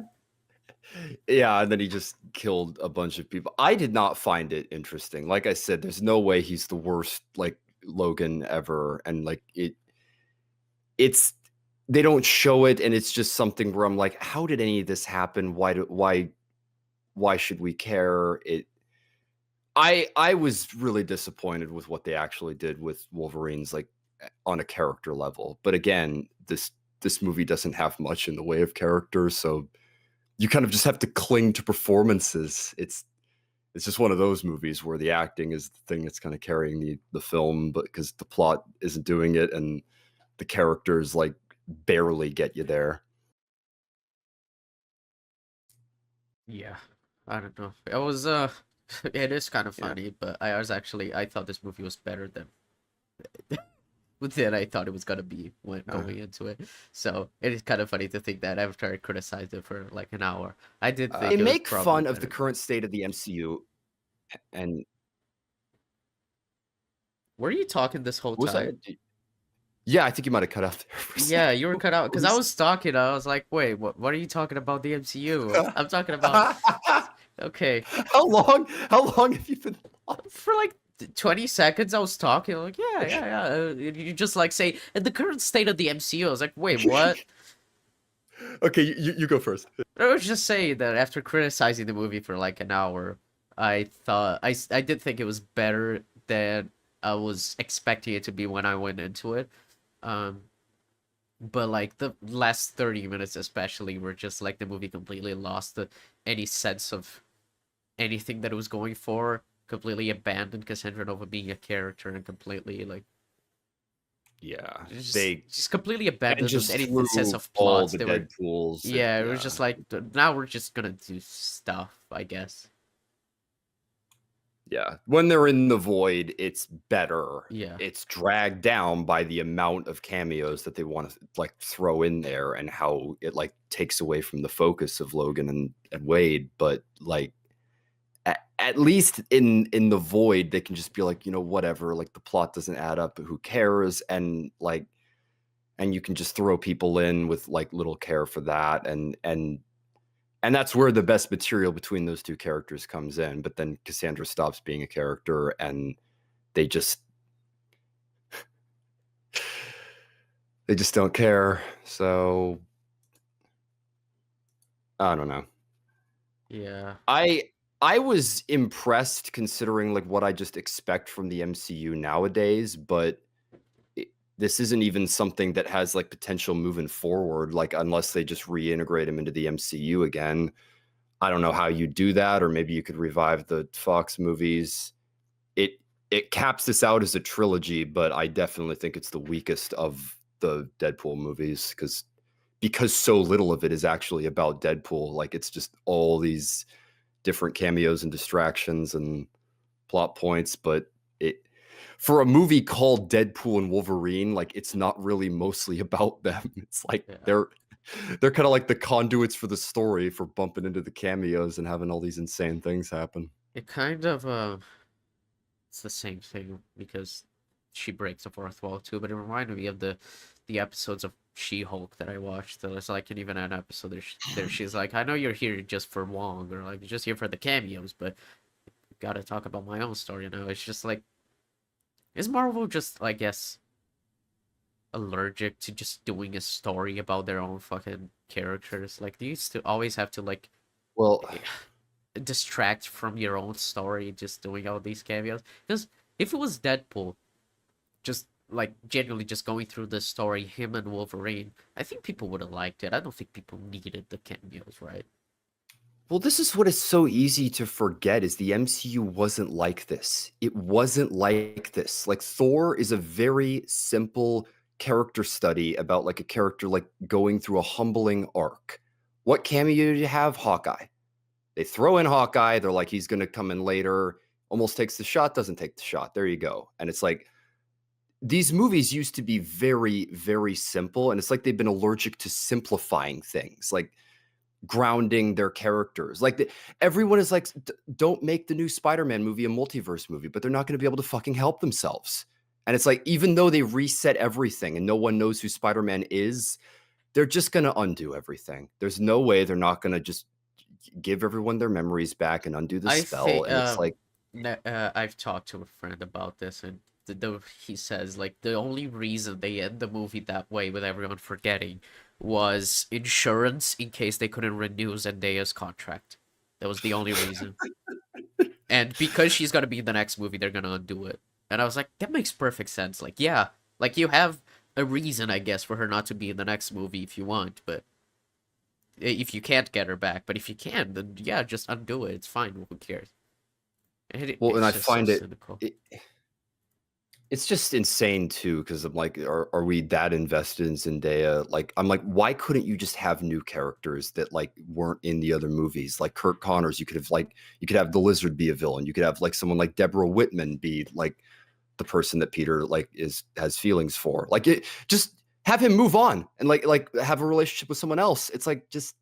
Yeah, and then he just killed a bunch of people. I did not find it interesting. Like I said, there's no way he's the worst like Logan ever, and like it's they don't show it, and it's just something where I'm like, how did any of this happen? Why should we care? I was really disappointed with what they actually did with Wolverine's like on a character level. But again, this movie doesn't have much in the way of characters, so you kind of just have to cling to performances. It's just one of those movies where the acting is the thing that's kind of carrying the film, but because the plot isn't doing it and the characters like barely get you there. Yeah, I don't know. It was it is kind of Yeah. funny, but I thought this movie was better than than I thought it was gonna be when going into it. So it is kind of funny to think that after I criticized it for like an hour, I did They think it was make probably fun of the better. current state of the MCU, and Were you talking this whole what was time? that? Yeah, I think you might have cut out there for a Yeah, second. you were cut out What because I was was talking. I was like, wait, what are you talking about the MCU? I'm talking about okay. How long have you been lost? For like 20 seconds, I was talking. Like, yeah, yeah, yeah. You just like say, in the current state of the MCU. I was like, wait, what? Okay, you go first. I was just saying that after criticizing the movie for like an hour, I did think it was better than I was expecting it to be when I went into it. Um, but like the last 30 minutes especially were just like the movie completely lost any sense of anything that it was going for, completely abandoned Cassandra Nova being a character and completely like Yeah, just they just completely and abandoned just any threw sense of all plots. the They were Deadpools. yeah, it was Yeah, just like now we're just gonna do stuff, I guess. yeah. When they're in the void, it's better. Yeah. It's dragged down by the amount of cameos that they want to like throw in there and how it like takes away from the focus of Logan and Wade. But like at least in the void, they can just be like, whatever. Like the plot doesn't add up, but who cares? And you can just throw people in with like little care for that and that's where the best material between those two characters comes in. But then Cassandra stops being a character and they just they just don't care. So I don't know. Yeah. I was impressed considering like what I just expect from the MCU nowadays, but this isn't even something that has like potential moving forward, like unless they just reintegrate him into the MCU again. I don't know how you do that, or maybe you could revive the Fox movies. It it caps this out as a trilogy, but I definitely think it's the weakest of the Deadpool movies because so little of it is actually about Deadpool. Like it's just all these different cameos and distractions and plot points, but it for a movie called Deadpool and Wolverine, like it's not really mostly about them. It's like Yeah. they're kind of like the conduits for the story for bumping into the cameos and having all these insane things happen. It kind of it's the same thing because she breaks the fourth wall too, but it reminded me of the episodes of She-Hulk that I watched. There's like even an episode there she's like, I know you're here just for Wong or like just here for the cameos, but gotta talk about my own story, you know. It's just like is Marvel just I guess allergic to just doing a story about their own fucking characters? Like, do you still always have to like Well, distract from your own story just doing all these cameos? Because if it was Deadpool, just like genuinely just going through the story, him and Wolverine, I think people would have liked it. I don't think people needed the cameos, right? Well, this is what is so easy to forget is the MCU wasn't like this. It wasn't like this. Like Thor is a very simple character study about like a character like going through a humbling arc. What cameo do you have? Hawkeye. They throw in Hawkeye. They're like, he's going to come in later. Almost takes the shot, doesn't take the shot. There you go. And it's like, these movies used to be very, very simple. And it's like they've been allergic to simplifying things. Like, grounding their characters. Like everyone is like, don't make the new Spider-Man movie a multiverse movie, but they're not going to be able to fucking help themselves. And it's like, even though they reset everything and no one knows who Spider-Man is, they're just going to undo everything. There's no way they're not going to just give everyone their memories back and undo the I spell. think And it's like, I've talked to a friend about this, and he says like the only reason they end the movie that way with everyone forgetting was insurance in case they couldn't renew Zendaya's contract. That was the only reason. And because she's gonna be in the next movie, they're gonna undo it. And I was like, that makes perfect sense. Like, yeah, Like you have a reason, I guess, for her not to be in the next movie if you want, but if you can't get her back, but if you can, then yeah, just undo it. It's fine. Who cares? Well, and It's I just so find cynical. it's just insane too, because I'm like, are we that invested in Zendaya? Like, I'm like, why couldn't you just have new characters that like weren't in the other movies? Like Kurt Connors, you could have the Lizard be a villain. You could have like someone like Deborah Whitman be like the person that Peter like has feelings for. Like it just have him move on and like have a relationship with someone else. It's like just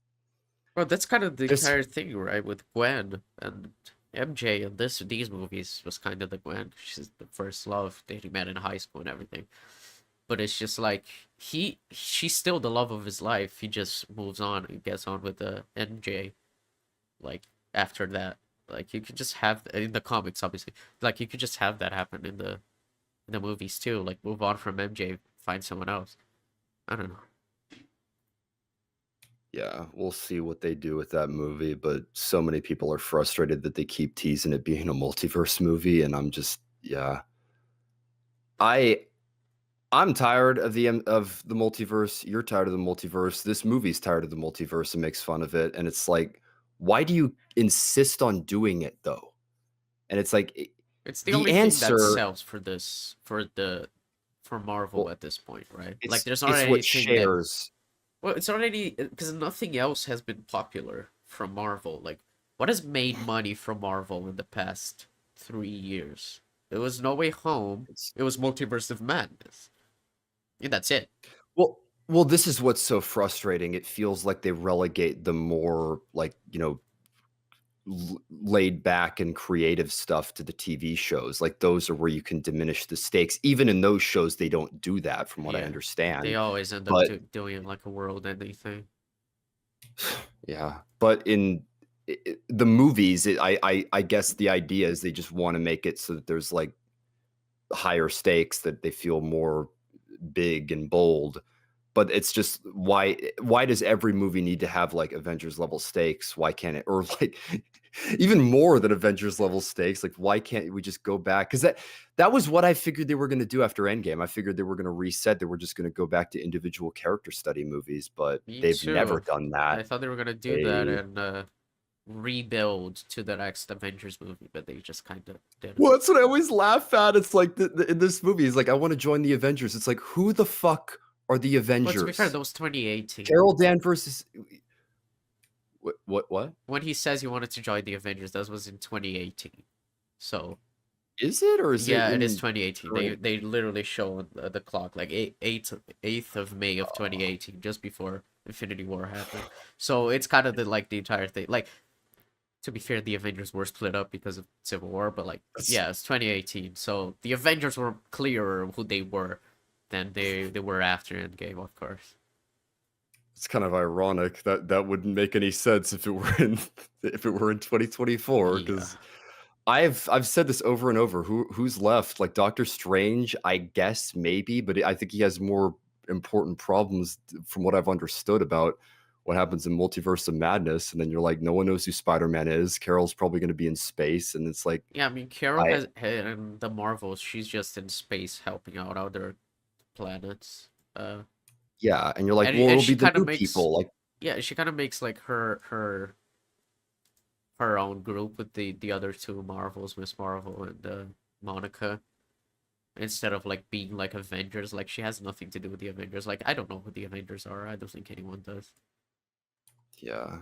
Well, that's kind of the there's entire thing, right? With Gwen and MJ and these movies was kind of the Gwen. She's the first love that he met in high school and everything. But it's just like she's still the love of his life. He just moves on and gets on with the MJ. Like after that, like you could just have in the comics, obviously. Like you could just have that happen in the movies too. Like move on from MJ, find someone else. I don't know. yeah, we'll see what they do with that movie, but so many people are frustrated that they keep teasing it being a multiverse movie, and I'm just yeah. I I'm tired of the multiverse. You're tired of the multiverse. This movie's tired of the multiverse and makes fun of it. And it's like, why do you insist on doing it though? And it's like It's the the only thing that answer. sells for this for Marvel Well, at this point, right? Like there's not it's what anything that shares. well, it's already because nothing else has been popular from Marvel. Like what has made money from Marvel in the past 3 years? It was No Way Home. It's It was Multiverse of Madness. And that's it. well, well, this is what's so frustrating. It feels like they relegate the more like laid back and creative stuff to the TV shows. Like those are where you can diminish the stakes. Even in those shows, they don't do that, from what I Yeah, they understand. always end up But doing like a world-ending thing. yeah, but in the movies, I guess the idea is they just want to make it so that there's like higher stakes, that they feel more big and bold. But it's just why does every movie need to have like Avengers level stakes? Why can't it, or like even more than Avengers level stakes? Like why can't we just go back? Because that was what I figured they were going to do after Endgame. I figured they were going to reset. They were just going to go back to individual character study movies, but Me they've never too. done that. I thought they were gonna do that They and rebuild to the next Avengers movie, but they just kind of Well, didn't. that's what I always laugh at. It's like in this movie, it's like I want to join the Avengers. It's like who the fuck are the Well, to be fair, Avengers? that was 2018. Carol Danvers is what? When he says he wanted to join the Avengers, that was in 2018. So Is it, or is it yeah, it is in 2018. current? They literally show on the clock like 8th of May of 2018, just before Infinity War happened. So it's kind of the entire thing. Like to be fair, the Avengers were split up because of Civil War, but like That's yeah, it's 2018. So the Avengers were clearer who they were than they were after Endgame, of course. it's kind of ironic that that wouldn't make any sense if it were in if it were in 2024. Yeah. Because I've said this over and over. Who's left? Like Doctor Strange, I guess maybe, but I think he has more important problems from what I've understood about what happens in Multiverse of Madness. And then you're like, no one knows who Spider-Man is. Carol's probably going to be in space, and it's like, Yeah, I mean, Carol I has in the Marvels. She's just in space helping out other planets. Uh, yeah, and you're like, well, and it'll be she the kind of new makes people. Like, yeah, she kind of makes like her own group with the other two Marvels, Miss Marvel and Monica. Instead of like being like Avengers, like she has nothing to do with the Avengers. Like I don't know who the Avengers are. I don't think anyone does. yeah,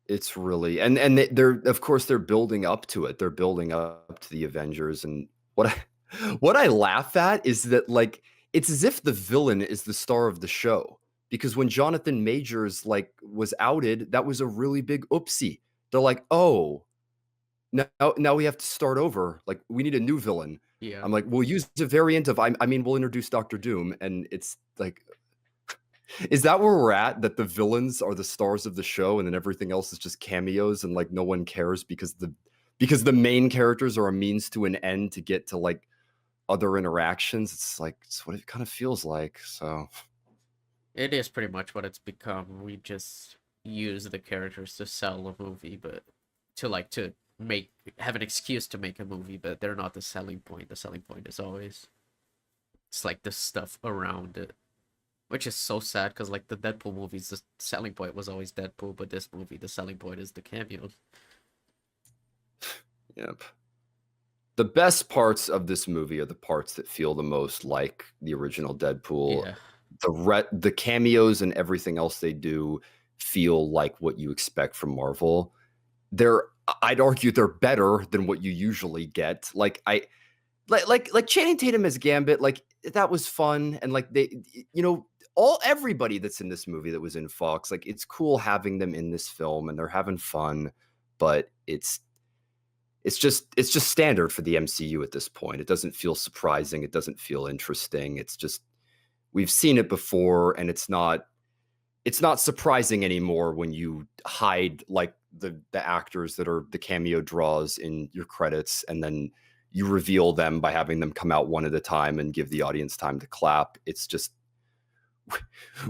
it's really, and they're of course they're building up to it. They're building up to the Avengers, and what I what I laugh at is that like it's as if the villain is the star of the show. Because when Jonathan Majors like was outed, that was a really big oopsie. They're like, oh, now we have to start over. Like we need a new villain. Yeah. I'm like, we'll use a variant of I mean, we'll introduce Doctor Doom, and it's like, is that where we're at? That the villains are the stars of the show, and then everything else is just cameos, and like no one cares because the main characters are a means to an end to get to like other interactions. It's like it's what it kind of feels like. So It is pretty much what it's become. We just use the characters to sell a movie, but to make have an excuse to make a movie, but they're not the selling point. The selling point is always It's like the stuff around it, which is so sad because like the Deadpool movies, the selling point was always Deadpool, but this movie, the selling point is the cameos. Yep. The best parts of this movie are the parts that feel the most like the original Deadpool. Yeah, The cameos and everything else they do feel like what you expect from Marvel. I'd argue they're better than what you usually get. Like Channing Tatum as Gambit, like that was fun, and like you know, everybody that's in this movie that was in Fox, like it's cool having them in this film, and they're having fun, but it's just standard for the MCU at this point. It doesn't feel surprising. It doesn't feel interesting. It's just we've seen it before, and it's not surprising anymore when you hide like the actors that are the cameo draws in your credits, and then you reveal them by having them come out one at a time and give the audience time to clap. It's just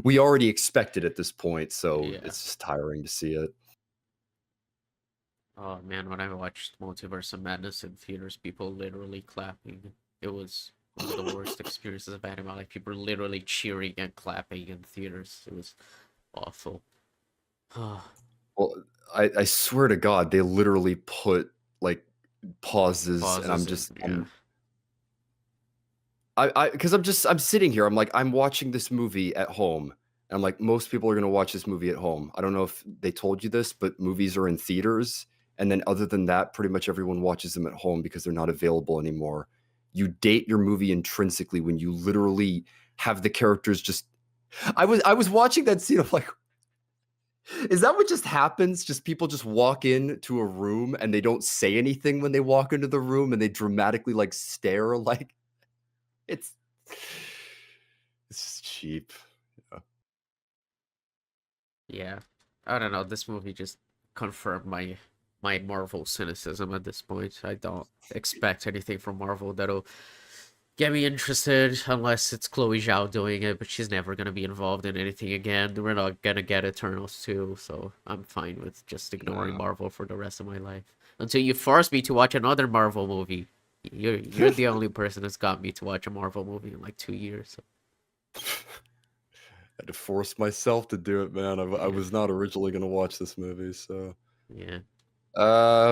we already expect it at this point, so yeah. it's just tiring to see it. Oh man, when I watched Multiverse of Madness in theaters, people literally clapping. It was one of the worst experiences I've had in my life. People literally cheering and clapping in theaters. It was awful. Well, I swear to God, they literally put like pauses, and Pauses and yeah. I'm sitting here. I'm watching this movie at home. And I'm like, most people are gonna watch this movie at home. I don't know if they told you this, but movies are in theaters, and then other than that, pretty much everyone watches them at home because they're not available anymore. You date your movie intrinsically when you literally have the characters just. I was watching that scene. I'm like, is that what just happens? Just people just walk into a room and they don't say anything when they walk into the room, and they dramatically like stare like it's it's just cheap. Yeah. Yeah. I don't know. This movie just confirmed my Marvel cynicism at this point. I don't expect anything from Marvel that'll get me interested unless it's Chloe Zhao doing it, but she's never gonna be involved in anything again. We're not gonna get Eternals too, so I'm fine with just ignoring No. Marvel for the rest of my life. Until you force me to watch another Marvel movie. You're the only person that's got me to watch a Marvel movie in like 2 years. So, I had to force myself to do it, man. I yeah, was not originally gonna watch this movie, so yeah.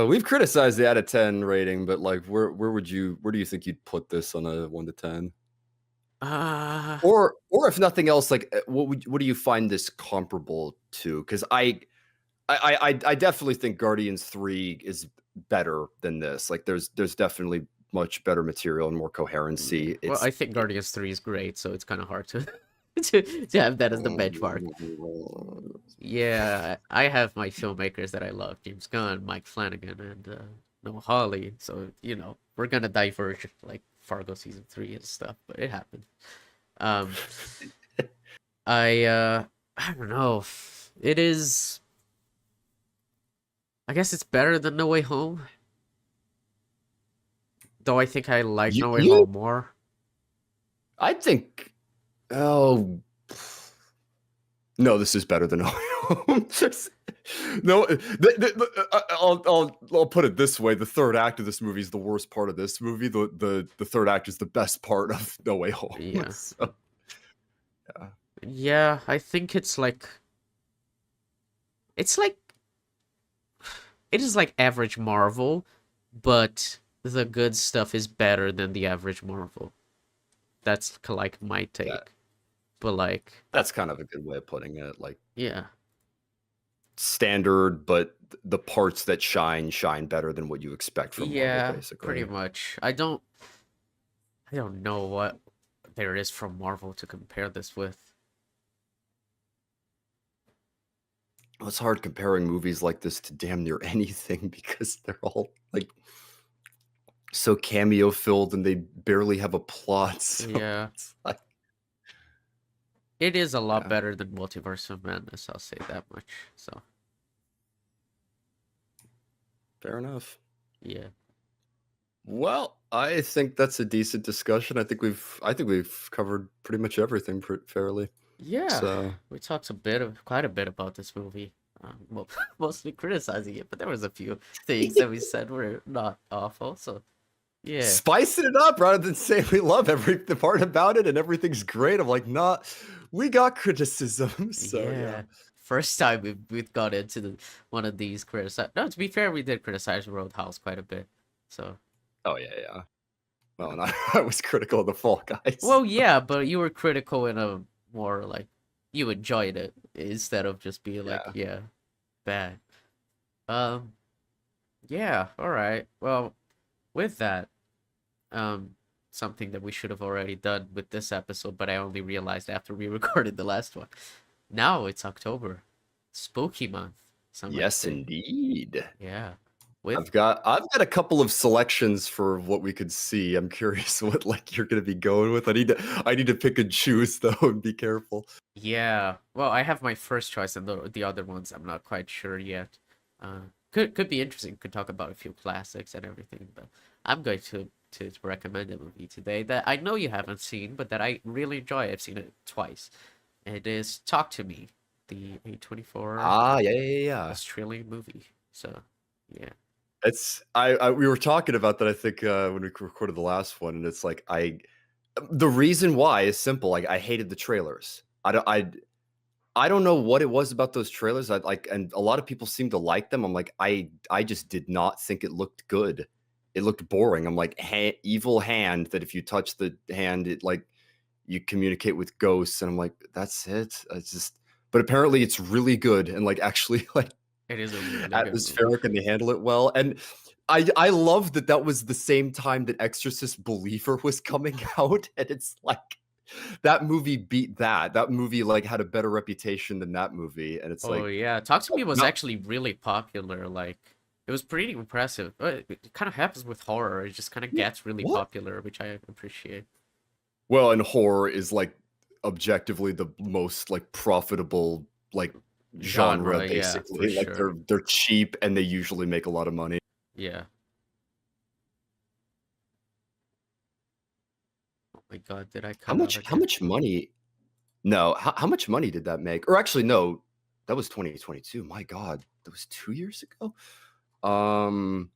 we've criticized the out of 10 rating, but like where do you think you'd put this on a 1 to 10? Uh Or if nothing else, like what do you find this comparable to? Because I definitely think Guardians 3 is better than this. Like there's definitely much better material and more yeah. coherency. Well, I think Guardians 3 is great, so it's kind of hard to to have that as the benchmark. Yeah, I have my filmmakers that I love, James Gunn, Mike Flanagan, and Noah Hawley. So, we're gonna diverge like Fargo season 3 and stuff, but it happened. Um, I don't know. It is. I guess it's better than No Way Home, though. I think I like You, No Way you Home more. I think oh no, this is better than no. I'll put it this way: the third act of this movie is the worst part of this movie. The third act is the best part of No Way Home. Yeah, So, yeah. yeah. I think it's like it is like average Marvel, but the good stuff is better than the average Marvel. That's like my That take. But like, that's kind of a good way of putting it. Like yeah, standard, but the parts that shine better than what you expect from Marvel, yeah, pretty basically. much. I don't know what there is from Marvel to compare this with. Well, it's hard comparing movies like this to damn near anything because they're all like so cameo filled and they barely have a plot. So Yeah, it's like, it is a lot yeah, better than Multiverse of Madness. I'll say that much. So fair enough. yeah, Well, I think that's a decent discussion. I think we've covered pretty much everything fairly. yeah. So We talked quite a bit about this movie. Well, mostly criticizing it, but there was a few things that we said were not awful. So Yeah. spicing it up rather than saying we love every the part about it and everything's great. I'm like, nah, we got criticism. So yeah. Yeah. First time we've got into one of these criticize. No, to be fair, we did criticize Roadhouse quite a bit. So, Oh yeah, yeah. Well, uh, and I was critical of the Fall Guys. well, yeah, but you were critical in a more like you enjoyed it instead of just being like, Yeah. yeah, bad. Um, yeah, all right. Well, with that, um, something that we should have already done with this episode, but I only realized after we recorded the last one. Now it's October, spooky month, some might Yes, say. indeed. Yeah, with I've got a couple of selections for what we could see. I'm curious what like you're gonna be going with. I need to pick and choose though and be careful. yeah. Well, I have my first choice, and the other ones I'm not quite sure yet. Could be interesting. Could talk about a few classics and everything, but I'm going to recommend a movie today that I know you haven't seen, but that I really enjoy. I've seen it twice. It is Talk to Me, the A24 Ah, yeah, yeah, yeah. Australian movie. So, yeah. It's I we were talking about that I think when we recorded the last one, and it's like the reason why is simple. Like I hated the trailers. I don't know what it was about those trailers. I like, and a lot of people seem to like them. I'm like, I just did not think it looked good. It looked boring. I'm like, evil hand that if you touch the hand, it like you communicate with ghosts. And I'm like, that's it. It's just, but apparently it's really good and like actually like It is a really good movie. atmospheric and they handle it well. And I love that that was the same time that Exorcist Believer was coming out, and it's like that movie beat that. That movie like had a better reputation than that movie, and it's Oh like yeah, Talk to Me was not actually really popular. Like it was pretty impressive. It kind of happens with horror. It just kind of gets really what? popular, which I appreciate. Well, and horror is like objectively the most like profitable like genre Genre, yeah, for basically. Like sure. they're cheap and they usually make a lot of money. Yeah. Oh my God, did I cut out How again? much money No, how much money did that make? Or actually, no, that was 2022. My God, that was 2 years ago? Um,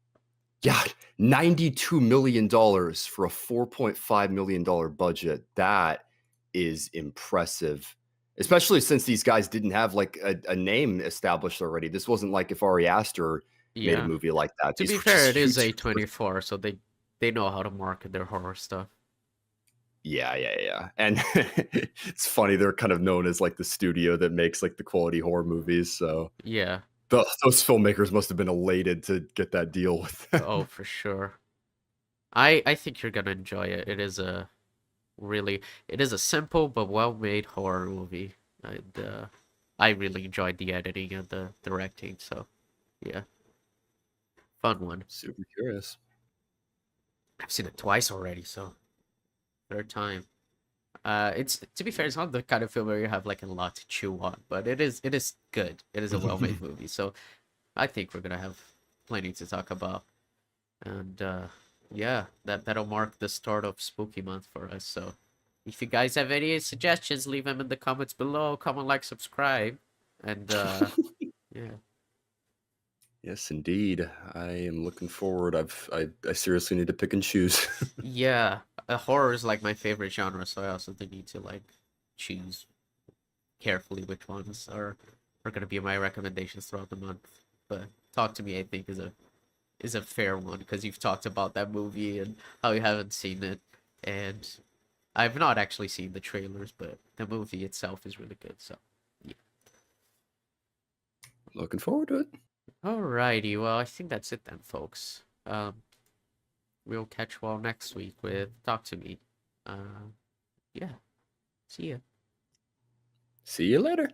yeah, $92 million dollars for a $4.5 million budget. That is impressive, especially since these guys didn't have like a name established already. This wasn't like if Ari Aster made a Yeah. movie like that. To These be were fair, just it is YouTubers. A24, so they know how to market their horror stuff. Yeah, yeah, yeah. And it's funny, they're kind of known as like the studio that makes like the quality horror movies. So Yeah. those filmmakers must have been elated to get that deal with Oh, them. for sure. I think you're gonna enjoy it. It is a simple but well-made horror movie. And I really enjoyed the editing and the directing, so yeah, fun one. Super curious. I've seen it twice already, so third time. It's to be fair, it's not the kind of film where you have like a lot to chew on, but it is good. It is a well-made movie, so I think we're gonna have plenty to talk about. And yeah, that'll mark the start of spooky month for us. So if you guys have any suggestions, leave them in the comments below. Comment, like, subscribe, and yeah, Yes, indeed. I am looking forward. I seriously need to pick and choose. yeah. Horror is like my favorite genre, so I also do need to like choose carefully which ones are gonna be my recommendations throughout the month. But Talk to Me, I think, is a fair one because you've talked about that movie and how you haven't seen it, and I've not actually seen the trailers, but the movie itself is really good. So, yeah. Looking forward to it. Alrighty, well, I think that's it then, folks. We'll catch you all next week with Talk to Me. Yeah, see ya. See you later.